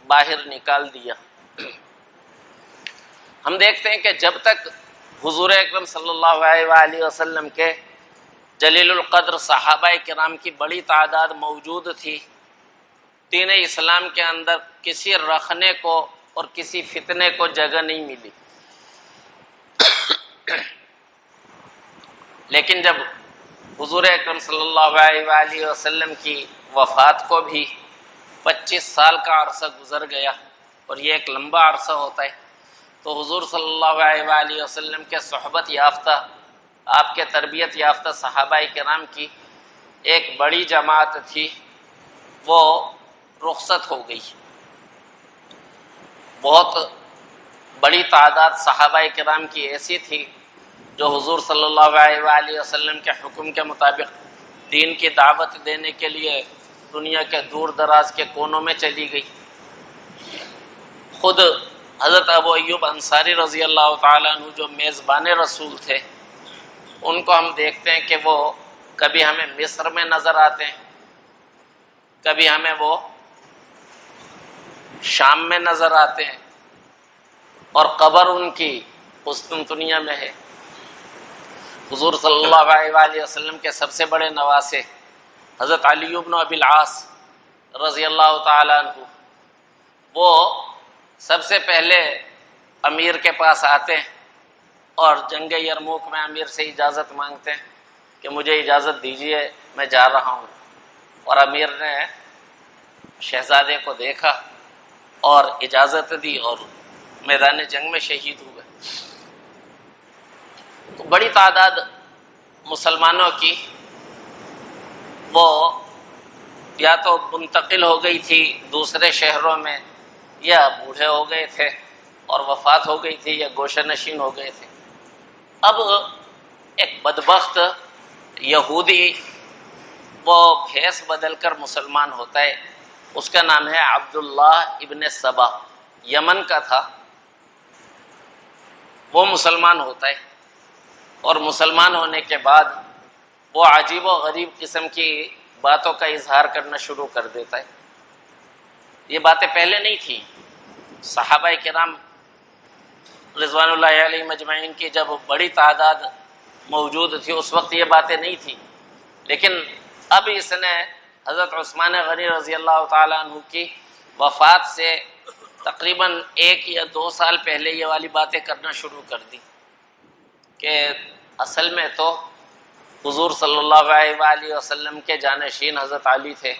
باہر نکال دیا۔ ہم دیکھتے ہیں کہ جب تک حضور اکرم صلی اللہ علیہ وآلہ وسلم کے جلیل القدر صحابہ کرام کی بڑی تعداد موجود تھی، دین اسلام کے اندر کسی رخنے کو اور کسی فتنے کو جگہ نہیں ملی۔ لیکن جب حضور اکرم صلی اللہ علیہ وآلہ وسلم کی وفات کو بھی 25 سال کا عرصہ گزر گیا، اور یہ ایک لمبا عرصہ ہوتا ہے، تو حضور صلی اللہ علیہ وآلہ وسلم کے صحبت یافتہ، آپ کے تربیت یافتہ صحابہ کرام کی ایک بڑی جماعت تھی، وہ رخصت ہو گئی۔ بہت بڑی تعداد صحابہ کرام کی ایسی تھی جو حضور صلی اللہ علیہ وآلہ وسلم کے حکم کے مطابق دین کی دعوت دینے کے لیے دنیا کے دور دراز کے کونوں میں چلی گئی۔ خود حضرت ابو ایوب انصاری رضی اللہ تعالیٰ عنہ جو میزبان رسول تھے، ان کو ہم دیکھتے ہیں کہ وہ کبھی ہمیں مصر میں نظر آتے ہیں، کبھی ہمیں وہ شام میں نظر آتے ہیں اور قبر ان کی قسطنطنیہ میں ہے۔ حضور صلی اللہ علیہ وآلہ وسلم کے سب سے بڑے نواسے حضرت علی بن ابی العاص رضی اللہ تعالی عنہ، وہ سب سے پہلے امیر کے پاس آتے ہیں اور جنگ یرموک میں امیر سے اجازت مانگتے ہیں کہ مجھے اجازت دیجیے، میں جا رہا ہوں۔ اور امیر نے شہزادے کو دیکھا اور اجازت دی اور میدان جنگ میں شہید ہوئے۔ تو بڑی تعداد مسلمانوں کی وہ یا تو منتقل ہو گئی تھی دوسرے شہروں میں، یا بوڑھے ہو گئے تھے اور وفات ہو گئی تھی، یا گوشہ نشین ہو گئے تھے۔ اب ایک بدبخت یہودی وہ بھیس بدل کر مسلمان ہوتا ہے، اس کا نام ہے عبداللہ ابن سبا، یمن کا تھا۔ وہ مسلمان ہوتا ہے اور مسلمان ہونے کے بعد وہ عجیب و غریب قسم کی باتوں کا اظہار کرنا شروع کر دیتا ہے۔ یہ باتیں پہلے نہیں تھیں، صحابہ کرام رضوان اللہ علیہ مجمعین کی جب بڑی تعداد موجود تھی اس وقت یہ باتیں نہیں تھیں، لیکن اب اس نے حضرت عثمان غنی رضی اللہ تعالیٰ عنہ کی وفات سے تقریباً 1 یا 2 سال پہلے یہ والی باتیں کرنا شروع کر دی کہ اصل میں تو حضور صلی اللہ علیہ وآلہ وسلم کے جانشین حضرت علی تھے،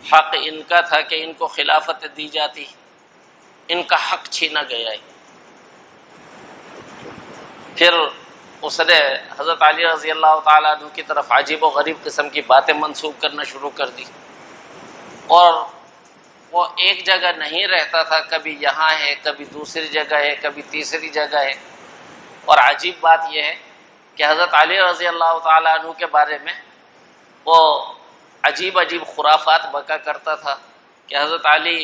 حق ان کا تھا کہ ان کو خلافت دی جاتی، ان کا حق چھینا گیا ہے۔ پھر اس نے حضرت علی رضی اللہ تعالیٰ عنہ کی طرف عجیب و غریب قسم کی باتیں منسوب کرنا شروع کر دی، اور وہ ایک جگہ نہیں رہتا تھا، کبھی یہاں ہے، کبھی دوسری جگہ ہے، کبھی تیسری جگہ ہے۔ اور عجیب بات یہ ہے کہ حضرت علی رضی اللہ تعالیٰ عنہ کے بارے میں وہ عجیب عجیب خرافات بکا کرتا تھا کہ حضرت علی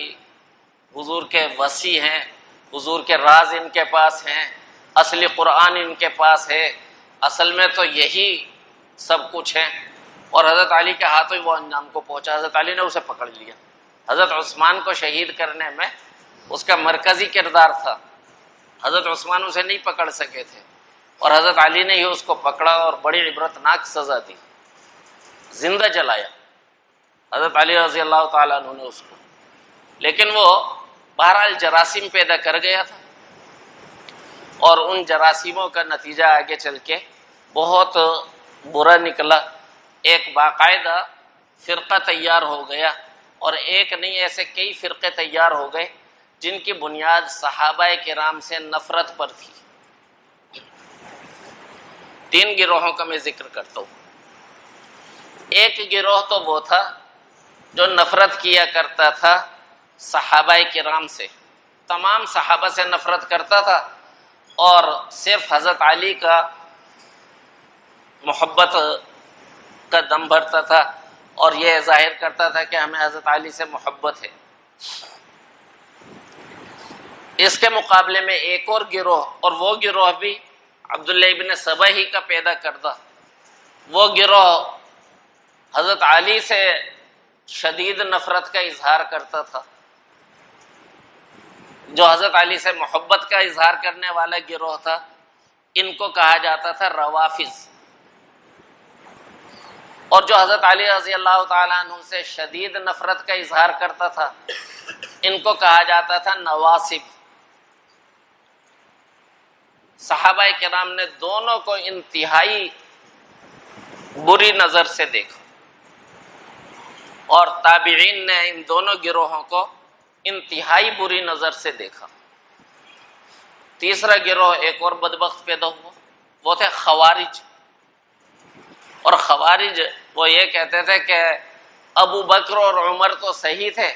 حضور کے وصی ہیں، حضور کے راز ان کے پاس ہیں، اصلی قرآن ان کے پاس ہے، اصل میں تو یہی سب کچھ ہے، اور حضرت علی کے ہاتھوں ہی وہ انجام کو پہنچا۔ حضرت علی نے اسے پکڑ لیا۔ حضرت عثمان کو شہید کرنے میں اس کا مرکزی کردار تھا، حضرت عثمان اسے نہیں پکڑ سکے تھے، اور حضرت علی نے ہی اس کو پکڑا اور بڑی عبرتناک سزا دی، زندہ جلایا حضرت علی رضی اللہ تعالیٰ عنہ نے اس کو۔ لیکن وہ بہرحال جراثیم پیدا کر گیا تھا، اور ان جراثیموں کا نتیجہ آگے چل کے بہت برا نکلا۔ ایک باقاعدہ فرقہ تیار ہو گیا، اور ایک نہیں ایسے کئی فرقے تیار ہو گئے جن کی بنیاد صحابہ کرام سے نفرت پر تھی۔ 3 گروہوں کا میں ذکر کرتا ہوں۔ ایک گروہ تو وہ تھا جو نفرت کیا کرتا تھا صحابہ کرام سے، تمام صحابہ سے نفرت کرتا تھا، اور صرف حضرت علی کا محبت کا دم بھرتا تھا اور یہ ظاہر کرتا تھا کہ ہمیں حضرت علی سے محبت ہے۔ اس کے مقابلے میں ایک اور گروہ، اور وہ گروہ بھی عبداللہ ابن سبا ہی کا پیدا کردہ، وہ گروہ حضرت علی سے شدید نفرت کا اظہار کرتا تھا۔ جو حضرت علی سے محبت کا اظہار کرنے والا گروہ تھا، ان کو کہا جاتا تھا روافض، اور جو حضرت علی رضی اللہ تعالیٰ عنہ سے شدید نفرت کا اظہار کرتا تھا ان کو کہا جاتا تھا نواصب۔ صحابہ کرام نے دونوں کو انتہائی بری نظر سے دیکھا، اور تابعین نے ان دونوں گروہوں کو انتہائی بری نظر سے دیکھا۔ تیسرا گروہ ایک اور بدبخت پیدا ہوا، وہ تھے خوارج۔ اور خوارج وہ یہ کہتے تھے کہ ابو بکر اور عمر تو صحیح تھے،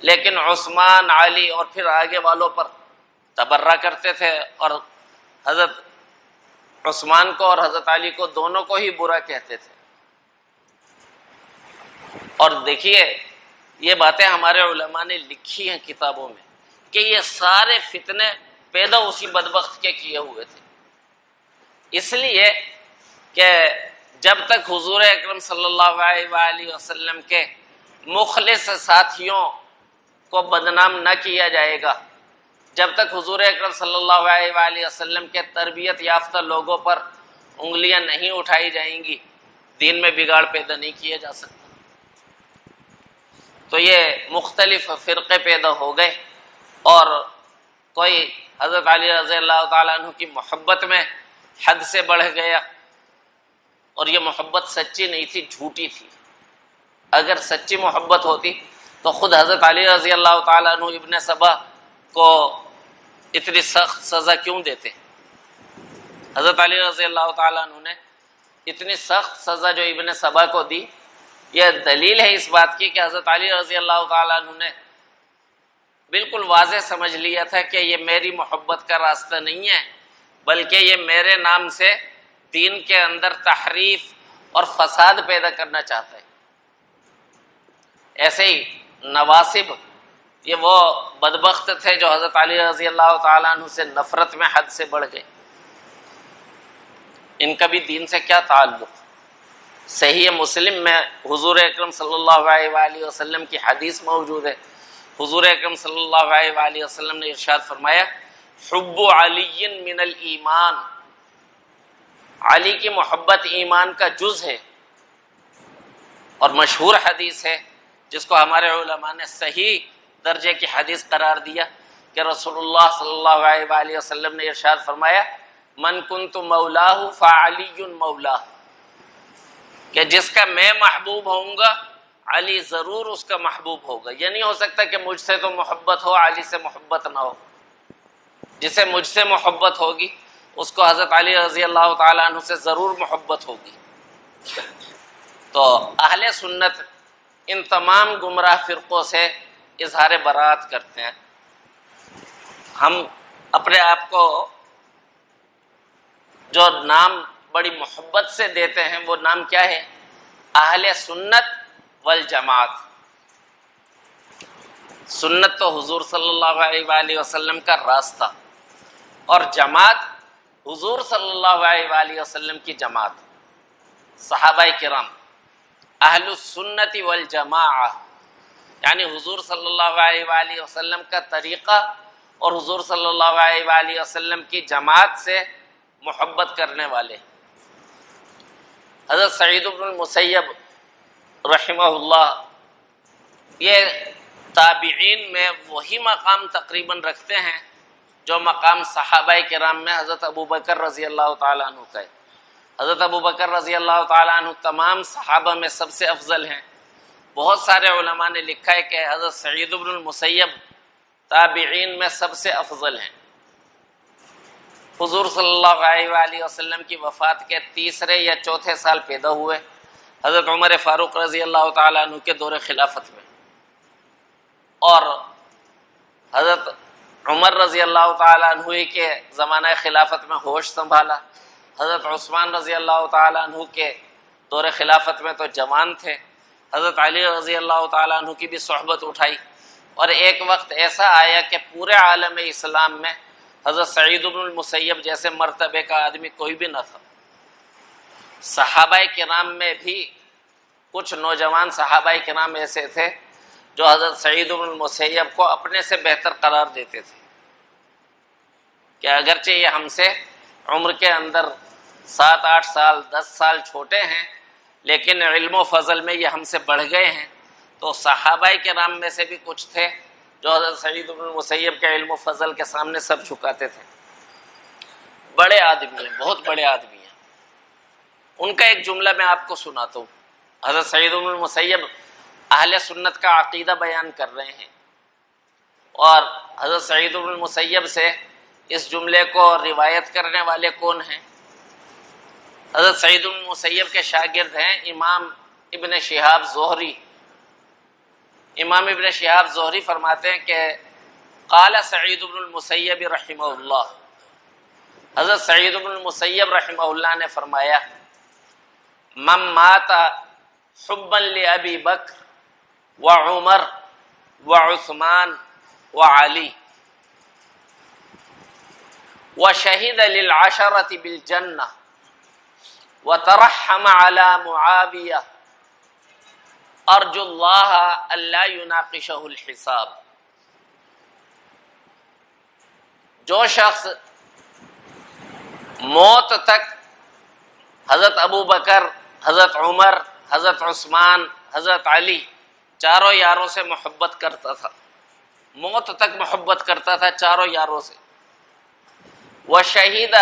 لیکن عثمان، علی اور پھر آگے والوں پر تبرہ کرتے تھے، اور حضرت عثمان کو اور حضرت علی کو دونوں کو ہی برا کہتے تھے۔ اور دیکھیے یہ باتیں ہمارے علماء نے لکھی ہیں کتابوں میں کہ یہ سارے فتنے پیدا اسی بدبخت کے کیے ہوئے تھے، اس لیے کہ جب تک حضور اکرم صلی اللہ علیہ وآلہ وسلم کے مخلص ساتھیوں کو بدنام نہ کیا جائے گا جب تک حضور اکرم صلی اللہ علیہ وآلہ وسلم کے تربیت یافتہ لوگوں پر انگلیاں نہیں اٹھائی جائیں گی، دین میں بگاڑ پیدا نہیں کیا جا سکتا۔ تو یہ مختلف فرقے پیدا ہو گئے، اور کوئی حضرت علی رضی اللہ تعالیٰ عنہ کی محبت میں حد سے بڑھ گیا، اور یہ محبت سچی نہیں تھی، جھوٹی تھی۔ اگر سچی محبت ہوتی تو خود حضرت علی رضی اللہ تعالیٰ عنہ ابن سبا کو اتنی سخت سزا کیوں دیتے؟ حضرت علی رضی اللہ تعالیٰ عنہ نے اتنی سخت سزا جو ابن سبا کو دی، یہ دلیل ہے اس بات کی کہ حضرت علی رضی اللہ تعالیٰ عنہ نے بالکل واضح سمجھ لیا تھا کہ یہ میری محبت کا راستہ نہیں ہے، بلکہ یہ میرے نام سے دین کے اندر تحریف اور فساد پیدا کرنا چاہتا ہے۔ ایسے ہی نواسب، یہ وہ بدبخت تھے جو حضرت علی رضی اللہ تعالیٰ عنہ سے نفرت میں حد سے بڑھ گئے۔ ان کا بھی دین سے کیا تعلق؟ صحیح مسلم میں حضور اکرم صلی اللہ علیہ وآلہ وسلم کی حدیث موجود ہے۔ حضور اکرم صلی اللہ علیہ وآلہ وسلم نے ارشاد فرمایا، حب علی من الایمان، علی کی محبت ایمان کا جز ہے۔ اور مشہور حدیث ہے جس کو ہمارے علماء نے صحیح درجے کی حدیث قرار دیا کہ رسول اللہ صلی اللہ علیہ وآلہ وسلم نے ارشاد فرمایا، من کنت مولاہ فعلی مولاہ، کہ جس کا میں محبوب ہوں گا علی ضرور اس کا محبوب ہوگا۔ یہ نہیں ہو سکتا کہ مجھ سے تو محبت ہو، علی سے محبت نہ ہو۔ جسے مجھ سے محبت ہوگی اس کو حضرت علی رضی اللہ تعالیٰ عنہ سے ضرور محبت ہوگی۔ تو اہل سنت ان تمام گمراہ فرقوں سے اظہار برات کرتے ہیں۔ ہم اپنے آپ کو جو نام بڑی محبت سے دیتے ہیں وہ نام کیا ہے؟ اہل سنت والجماعت۔ سنت تو حضور صلی اللہ علیہ وآلہ وسلم کا راستہ، اور جماعت حضور صلی اللہ علیہ وآلہ وسلم کی جماعت، صحابہ کرام، اہل السنت والجماعہ، یعنی حضور صلی اللہ علیہ وآلہ وسلم کا طریقہ اور حضور صلی اللہ علیہ وآلہ وسلم کی جماعت سے محبت کرنے والے۔ حضرت سعید بن المسیب رحمہ اللہ یہ تابعین میں وہی مقام تقریباً رکھتے ہیں جو مقام صحابہ کرام میں حضرت ابو بکر رضی اللہ تعالیٰ عنہ کا ہے۔ حضرت ابو بکر رضی اللہ تعالیٰ عنہ تمام صحابہ میں سب سے افضل ہیں۔ بہت سارے علماء نے لکھا ہے کہ حضرت سعید بن المسیب تابعین میں سب سے افضل ہیں۔ حضور صلی اللہ علیہ وآلہ وسلم کی وفات کے تیسرے یا چوتھے سال پیدا ہوئے، حضرت عمر فاروق رضی اللہ تعالیٰ عنہ کے دور خلافت میں، اور حضرت عمر رضی اللہ تعالیٰ عنہ کے زمانہ خلافت میں ہوش سنبھالا۔ حضرت عثمان رضی اللہ تعالیٰ عنہ کے دور خلافت میں تو جوان تھے۔ حضرت علی رضی اللہ تعالیٰ عنہ کی بھی صحبت اٹھائی، اور ایک وقت ایسا آیا کہ پورے عالم اسلام میں حضرت سعید بن المسیب جیسے مرتبے کا آدمی کوئی بھی نہ تھا۔ صحابہ کرام میں بھی کچھ نوجوان صحابہ کرام ایسے تھے جو حضرت سعید بن المسیب کو اپنے سے بہتر قرار دیتے تھے، کہ اگرچہ یہ ہم سے عمر کے اندر 7-8 سال 10 سال چھوٹے ہیں، لیکن علم و فضل میں یہ ہم سے بڑھ گئے ہیں۔ تو صحابہ کرام میں سے بھی کچھ تھے جو حضرت سعید بن المسیب کے علم و فضل کے سامنے سر جھکاتے تھے۔ بڑے آدمی ہیں، بہت بڑے آدمی ہیں۔ ان کا ایک جملہ میں آپ کو سناتا ہوں۔ حضرت سعید بن المسیب اہل سنت کا عقیدہ بیان کر رہے ہیں، اور حضرت سعید بن المسیب سے اس جملے کو روایت کرنے والے کون ہیں؟ حضرت سعید بن المسیب کے شاگرد ہیں امام ابن شہاب زہری۔ امام ابن شہاب زہری فرماتے ہیں کہ قال سعید بن المسیب رحمہ اللہ، حضرت سعید بن المسیب رحمہ اللہ نے فرمایا، من مات حبا لأبی بکر وعمر وعثمان وعلی وشہد للعشرة بالجنہ وترحم على معاویہ ارجو اللہ الا یناقشہ الحساب۔ جو شخص موت تک حضرت ابو بکر، حضرت عمر، حضرت عثمان، حضرت علی چاروں یاروں سے محبت کرتا تھا، موت تک محبت کرتا تھا چاروں یاروں سے، وشہید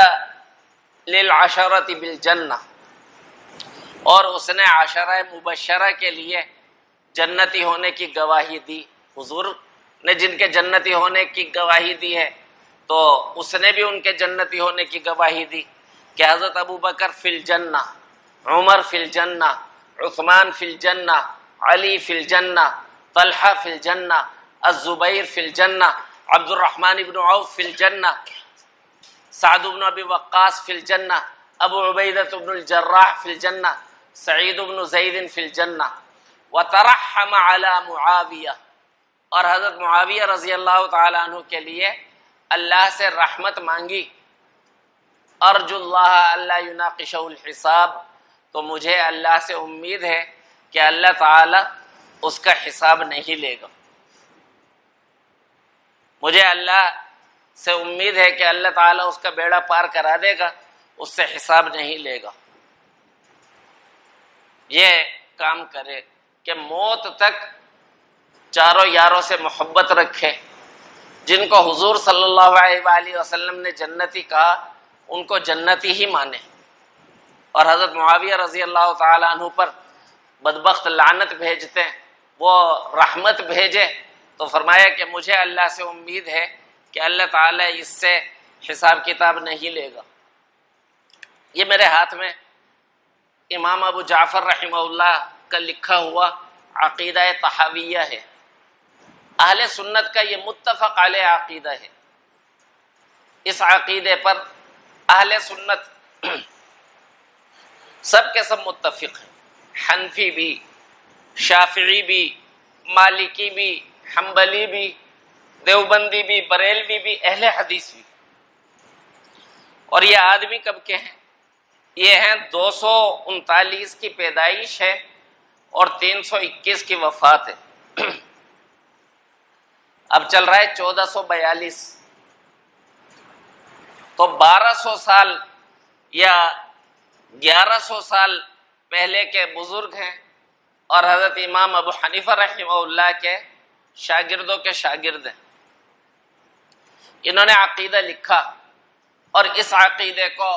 للعشرۃ بالجنہ، اور اس نے عشرہ مبشرہ کے لیے جنتی ہونے کی گواہی دی. حضور نے جن کے جنتی ہونے کی گواہی دی ہے تو اس نے بھی ان کے جنتی ہونے کی گواہی دی کہ حضرت ابو بکر فی الجنہ، عمر فی الجنہ، عثمان فی الجنہ، علی فی الجنہ، طلحہ فی الجنہ، الزبیر فی الجنہ، عبد الرحمن بن عوف فی الجنہ، سعد بن ابی وقاص فی الجنہ، ابو عبیدہ بن الجراح فی الجنہ، سعید بن زید فی الجنہ. وترحم علی معاویہ، اور حضرت معاویہ رضی اللہ تعالیٰ عنہ کے لیے اللہ سے رحمت مانگی. ارجو اللہ اللہ یناقشہ الحساب، تو مجھے اللہ سے امید ہے کہ اللہ تعالیٰ اس کا حساب نہیں لے گا. مجھے اللہ سے امید ہے کہ اللہ تعالیٰ اس کا بیڑا پار کرا دے گا، اس سے حساب نہیں لے گا. یہ کام کرے کہ موت تک چاروں یاروں سے محبت رکھے. جن کو حضور صلی اللہ علیہ وآلہ وسلم نے جنتی کہا ان کو جنتی ہی مانے. اور حضرت معاویہ رضی اللہ تعالیٰ عنہ پر بدبخت لعنت بھیجتے ہیں، وہ رحمت بھیجے تو فرمایا کہ مجھے اللہ سے امید ہے کہ اللہ تعالیٰ اس سے حساب کتاب نہیں لے گا. یہ میرے ہاتھ میں امام ابو جعفر رحمہ اللہ کا لکھا ہوا عقیدہ طحاویہ ہے. اہل سنت کا یہ متفق علیہ عقیدہ ہے. اس عقیدے پر اہل سنت سب کے سب متفق ہیں، حنفی بھی، شافعی بھی، مالکی بھی، حنبلی بھی، دیوبندی بھی، بریلوی بھی، اہل حدیث بھی. اور یہ آدمی کب کے ہیں؟ یہ ہیں 239 کی پیدائش ہے اور 321 کی وفات ہے. اب چل رہا ہے 1442، تو 1200 سال یا 1100 سال پہلے کے بزرگ ہیں، اور حضرت امام ابو حنیفہ رحمہ اللہ کے شاگردوں کے شاگرد ہیں. انہوں نے عقیدہ لکھا اور اس عقیدے کو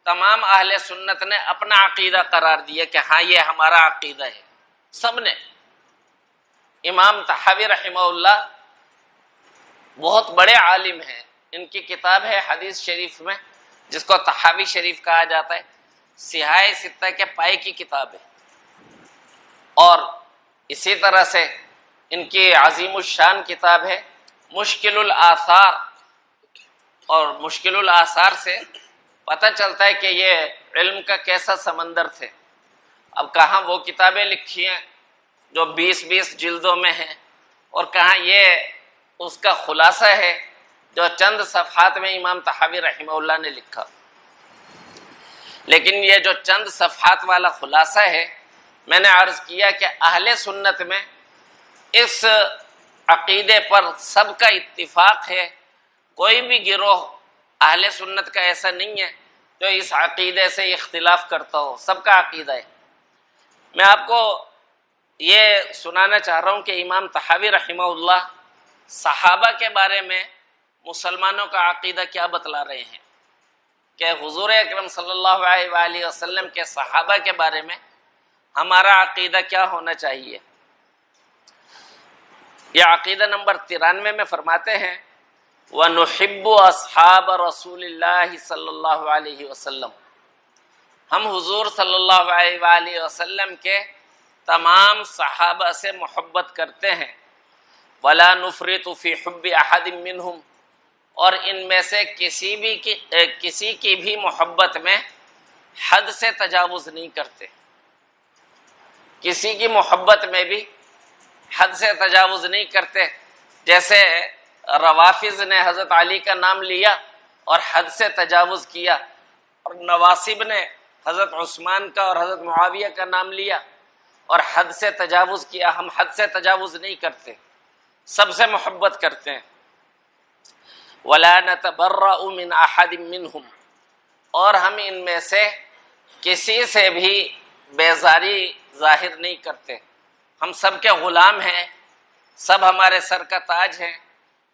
تمام اہل سنت نے اپنا عقیدہ قرار دیا کہ ہاں یہ ہمارا عقیدہ ہے. سب نے. امام طحاوی رحمہ اللہ بہت بڑے عالم ہیں، ان کی کتاب ہے حدیث شریف میں جس کو طحاوی شریف کہا جاتا ہے، صحاح ستہ کے پائے کی کتاب ہے. اور اسی طرح سے ان کی عظیم الشان کتاب ہے مشکل الآثار، اور مشکل الآثار سے پتہ چلتا ہے کہ یہ علم کا کیسا سمندر تھے. اب کہاں وہ کتابیں لکھی ہیں جو 20 جلدوں میں ہیں، اور کہاں یہ اس کا خلاصہ ہے جو چند صفحات میں امام طحاوی رحمہ اللہ نے لکھا. لیکن یہ جو چند صفحات والا خلاصہ ہے، میں نے عرض کیا کہ اہل سنت میں اس عقیدے پر سب کا اتفاق ہے. کوئی بھی گروہ اہل سنت کا ایسا نہیں ہے جو اس عقیدے سے اختلاف کرتا ہو، سب کا عقیدہ ہے. میں آپ کو یہ سنانا چاہ رہا ہوں کہ امام طحاوی رحمہ اللہ صحابہ کے بارے میں مسلمانوں کا عقیدہ کیا بتلا رہے ہیں، کہ حضور اکرم صلی اللہ علیہ وآلہ وسلم کے صحابہ کے بارے میں ہمارا عقیدہ کیا ہونا چاہیے. یہ عقیدہ نمبر 93 میں فرماتے ہیں وَنُحِبُّ أَصْحَابَ رَسُولِ اللَّهِ صلی اللہ علیہ وسلم، ہم حضور صلی اللہ علیہ وآلہ وسلم کے تمام صحابہ سے محبت کرتے ہیں. وَلَا نُفْرِطُ فِي حُبِّ أَحَدٍ مِّنْهُمْ، اور ان میں سے کسی کی بھی محبت میں حد سے تجاوز نہیں کرتے. کسی کی محبت میں بھی حد سے تجاوز نہیں کرتے. جیسے روافض نے حضرت علی کا نام لیا اور حد سے تجاوز کیا، اور نواصب نے حضرت عثمان کا اور حضرت معاویہ کا نام لیا اور حد سے تجاوز کیا. ہم حد سے تجاوز نہیں کرتے، سب سے محبت کرتے ہیں. ولا نتبرأ من احد منهم، اور ہم ان میں سے کسی سے بھی بیزاری ظاہر نہیں کرتے. ہم سب کے غلام ہیں، سب ہمارے سر کا تاج ہیں،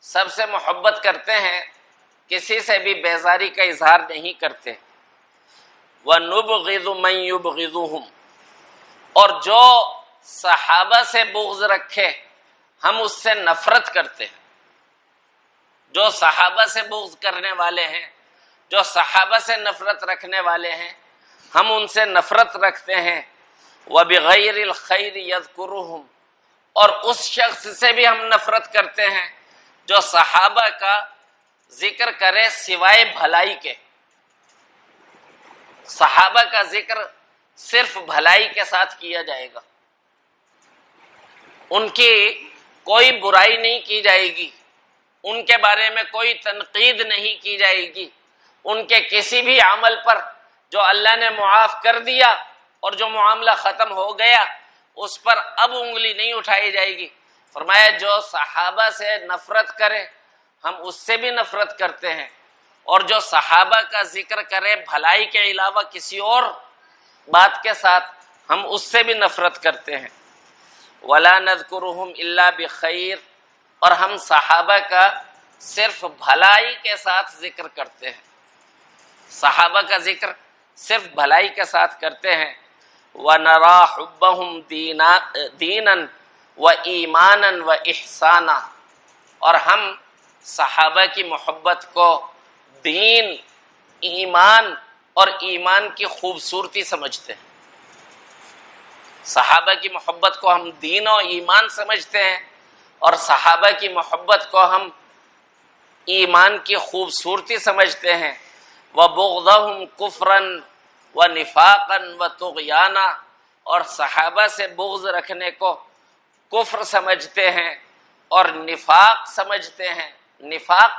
سب سے محبت کرتے ہیں، کسی سے بھی بیزاری کا اظہار نہیں کرتے. وَنُبْغِضُ مَن يُبْغِضُهُمْ، اور جو صحابہ سے بغض رکھے ہم اس سے نفرت کرتے ہیں. جو صحابہ سے بغض کرنے والے ہیں، جو صحابہ سے نفرت رکھنے والے ہیں، ہم ان سے نفرت رکھتے ہیں. وَبِغَيْرِ الْخَيْرِ يَذْكُرُهُمْ، اور اس شخص سے بھی ہم نفرت کرتے ہیں جو صحابہ کا ذکر کرے سوائے بھلائی کے. صحابہ کا ذکر صرف بھلائی کے ساتھ کیا جائے گا، ان کی کوئی برائی نہیں کی جائے گی، ان کے بارے میں کوئی تنقید نہیں کی جائے گی. ان کے کسی بھی عمل پر جو اللہ نے معاف کر دیا اور جو معاملہ ختم ہو گیا اس پر اب انگلی نہیں اٹھائی جائے گی. فرمایا جو صحابہ سے نفرت کرے ہم اس سے بھی نفرت کرتے ہیں، اور جو صحابہ کا ذکر کرے بھلائی کے علاوہ کسی اور بات کے ساتھ ہم اس سے بھی نفرت کرتے ہیں. وَلَا نَذْكُرُهُمْ إِلَّا بِخَيْرٍ، اور ہم صحابہ کا صرف بھلائی کے ساتھ ذکر کرتے ہیں، صحابہ کا ذکر صرف بھلائی کے ساتھ کرتے ہیں. وَنَرَا حُبَّهُمْ دِينًا وَإِيمَانًا وَإِحْسَانًا، اور ہم صحابہ کی محبت کو دین، ایمان اور ایمان کی خوبصورتی سمجھتے ہیں. صحابہ کی محبت کو ہم دین و ایمان سمجھتے ہیں، اور صحابہ کی محبت کو ہم ایمان کی خوبصورتی سمجھتے ہیں. وَبُغْضَهُمْ كُفْرًا وَنِفَاقًا وَطُغْيَانًا، اور صحابہ سے بغض رکھنے کو کفر سمجھتے ہیں اور نفاق سمجھتے ہیں. نفاق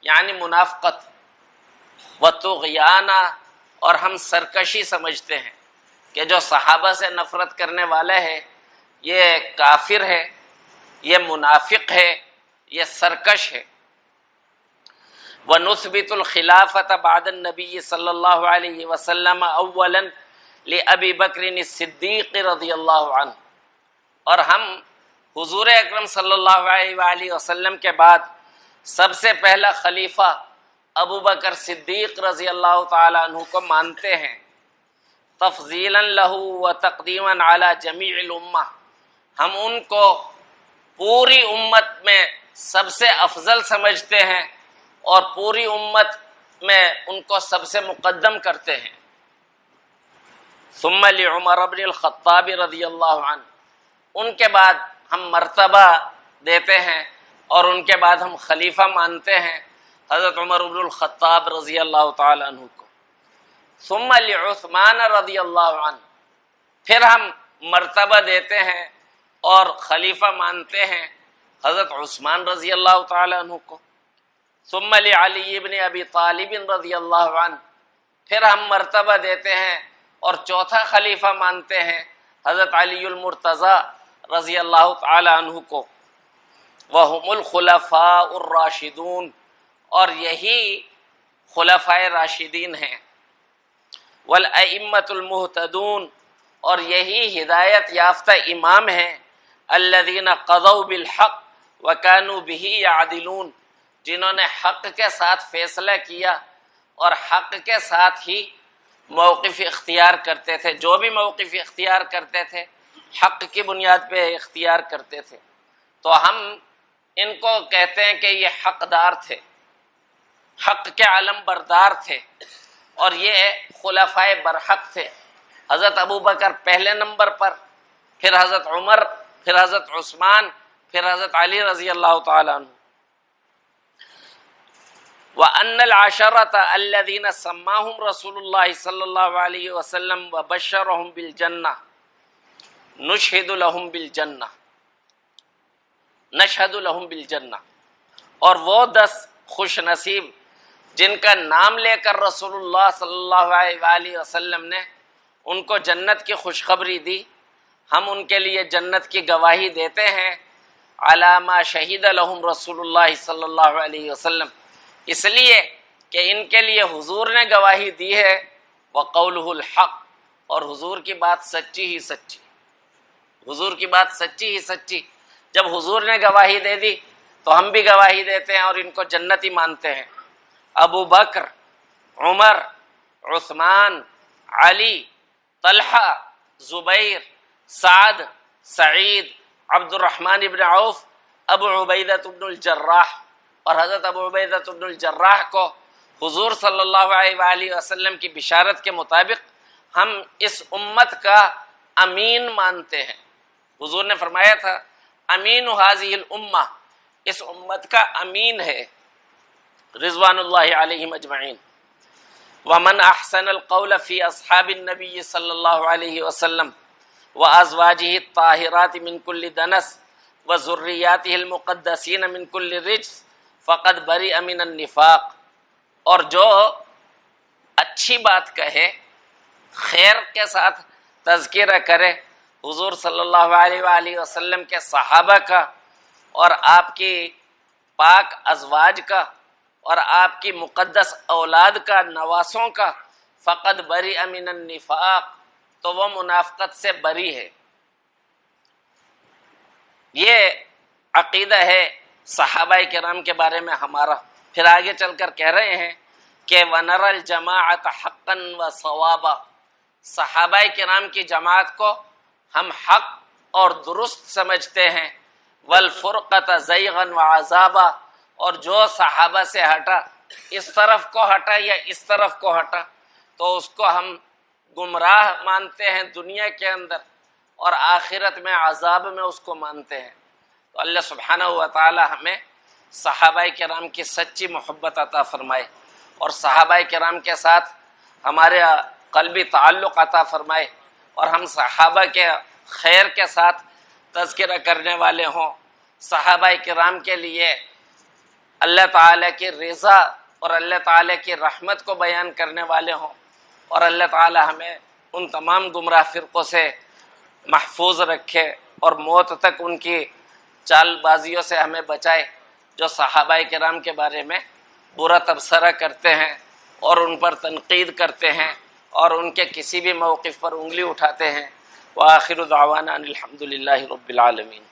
یعنی منافقت. وَطُغْيَانًا، اور ہم سرکشی سمجھتے ہیں کہ جو صحابہ سے نفرت کرنے والا ہے یہ کافر ہے، یہ منافق ہے، یہ سرکش ہے. وَنُثْبِتُ الْخِلَافَةَ بَعْدَ النَّبِيِّ صلی اللہ علیہ وسلم اولا لِأَبِي بَكْرٍ الصدیق رضی اللہ عنہ، اور ہم حضور اکرم صلی اللہ علیہ وآلہ وسلم کے بعد سب سے پہلا خلیفہ ابو بکر صدیق رضی اللہ تعالی عنہ کو مانتے ہیں. تفضیلا لہ و تقدیما علی جمیع الامہ، ہم ان کو پوری امت میں سب سے افضل سمجھتے ہیں اور پوری امت میں ان کو سب سے مقدم کرتے ہیں. ثم لعمر بن الخطاب رضی اللہ عنہ، ان کے بعد ہم مرتبہ دیتے ہیں اور ان کے بعد ہم خلیفہ مانتے ہیں حضرت عمر بن الخطاب رضی اللہ تعالی عنہ کو. ثم لعثمان رضی اللہ عنہ، پھر ہم مرتبہ دیتے ہیں اور خلیفہ مانتے ہیں حضرت عثمان رضی اللہ تعالی عنہ کو. ثم لعلی بن ابی طالب رضی اللہ عنہ، پھر ہم مرتبہ دیتے ہیں اور چوتھا خلیفہ مانتے ہیں حضرت علی المرتضی رضی اللہ تعالی عنہ کو. وہم الخلفاء الراشدون، اور یہی خلفائے راشدین ہیں. والائمۃ المہتدون، اور یہی ہدایت یافتہ امام ہیں. الذین قضوا بالحق وکانوا بہ یعدلون، جنہوں نے حق کے ساتھ فیصلہ کیا اور حق کے ساتھ ہی موقف اختیار کرتے تھے. جو بھی موقف اختیار کرتے تھے حق کی بنیاد پہ اختیار کرتے تھے. تو ہم ان کو کہتے ہیں کہ یہ حقدار تھے، حق کے علم بردار تھے، اور یہ خلفائے برحق تھے. حضرت ابو بکر پہلے نمبر پر، پھر حضرت عمر، پھر حضرت عثمان، پھر حضرت علی رضی اللہ تعالیٰ عنہ. وَأَنَّ الْعَشَرَةَ الَّذِينَ سَمَّاهُمْ رَسُولُ اللَّهِ صلی اللہ علیہ وسلم وَبَشَّرَهُمْ بِالْجَنَّةِ نُشْهِدُ لَهُمْ بِالْجَنَّةِ نَشْهَدُ لَهُمْ بِالْجَنَّةِ، اور وہ 10 خوش نصیب جن کا نام لے کر رسول اللہ صلی اللہ علیہ وآلہ وسلم نے ان کو جنت کی خوشخبری دی، ہم ان کے لیے جنت کی گواہی دیتے ہیں. علی ما شہید لہم رسول اللہ صلی اللہ علیہ وسلم، اس لیے کہ ان کے لیے حضور نے گواہی دی ہے وقولہ الحق، اور حضور کی بات سچی ہی سچی، حضور کی بات سچی ہی سچی۔ جب حضور نے گواہی دے دی تو ہم بھی گواہی دیتے ہیں اور ان کو جنتی مانتے ہیں۔ ابو بکر، عمر، عثمان، علی، طلحہ، زبیر، سعد، سعید، عبد الرحمن ابن عوف، ابو عبیدہ ابن الجراح، اور حضرت ابو عبیدہ ابن الجراح کو حضور صلی اللہ علیہ وآلہ وسلم کی بشارت کے مطابق ہم اس امت کا امین مانتے ہیں۔ حضور نے فرمایا تھا امین هذه الامہ، اس امت کا امین ہے، رضوان اللہ علیہم اجمعین۔ ومن احسن القول فی اصحاب النبی صلی اللہ علیہ وسلم وازواجہ الطاہرات من کل دنس وذریاتہ المقدسین من کل رجس فقد برئ من النفاق، اور جو اچھی بات کہے، خیر کے ساتھ تذکرہ کرے حضور صلی اللہ علیہ وآلہ وسلم کے صحابہ کا اور آپ کی پاک ازواج کا اور آپ کی مقدس اولاد کا، نواسوں کا، فقد برئ من النفاق، تو وہ منافقت سے بری ہے۔ یہ عقیدہ ہے صحابہ کرام کے بارے میں ہمارا۔ پھر آگے چل کر کہہ رہے ہیں کہ وَنَرَى الْجَمَاعَةَ حَقًّا وَصَوَابًا، صحابہ کرام کی جماعت کو ہم حق اور درست سمجھتے ہیں، وَالْفُرْقَةَ زَيْغًا وَعَذَابًا، اور جو صحابہ سے ہٹا، اس طرف کو ہٹا یا اس طرف کو ہٹا، تو اس کو ہم گمراہ مانتے ہیں دنیا کے اندر، اور آخرت میں عذاب میں اس کو مانتے ہیں۔ تو اللہ سبحانہ و تعالی ہمیں صحابہ کرام کی سچی محبت عطا فرمائے، اور صحابہ کرام کے ساتھ ہمارے قلبی تعلق عطا فرمائے، اور ہم صحابہ کے خیر کے ساتھ تذکرہ کرنے والے ہوں، صحابہ کرام کے لیے اللہ تعالیٰ کی رضا اور اللہ تعالیٰ کی رحمت کو بیان کرنے والے ہوں، اور اللہ تعالیٰ ہمیں ان تمام گمراہ فرقوں سے محفوظ رکھے اور موت تک ان کی چال بازیوں سے ہمیں بچائے، جو صحابہ کرام کے بارے میں برا تبصرہ کرتے ہیں اور ان پر تنقید کرتے ہیں اور ان کے کسی بھی موقف پر انگلی اٹھاتے ہیں۔ وآخر دعوانا ان الحمد للہ رب العالمین۔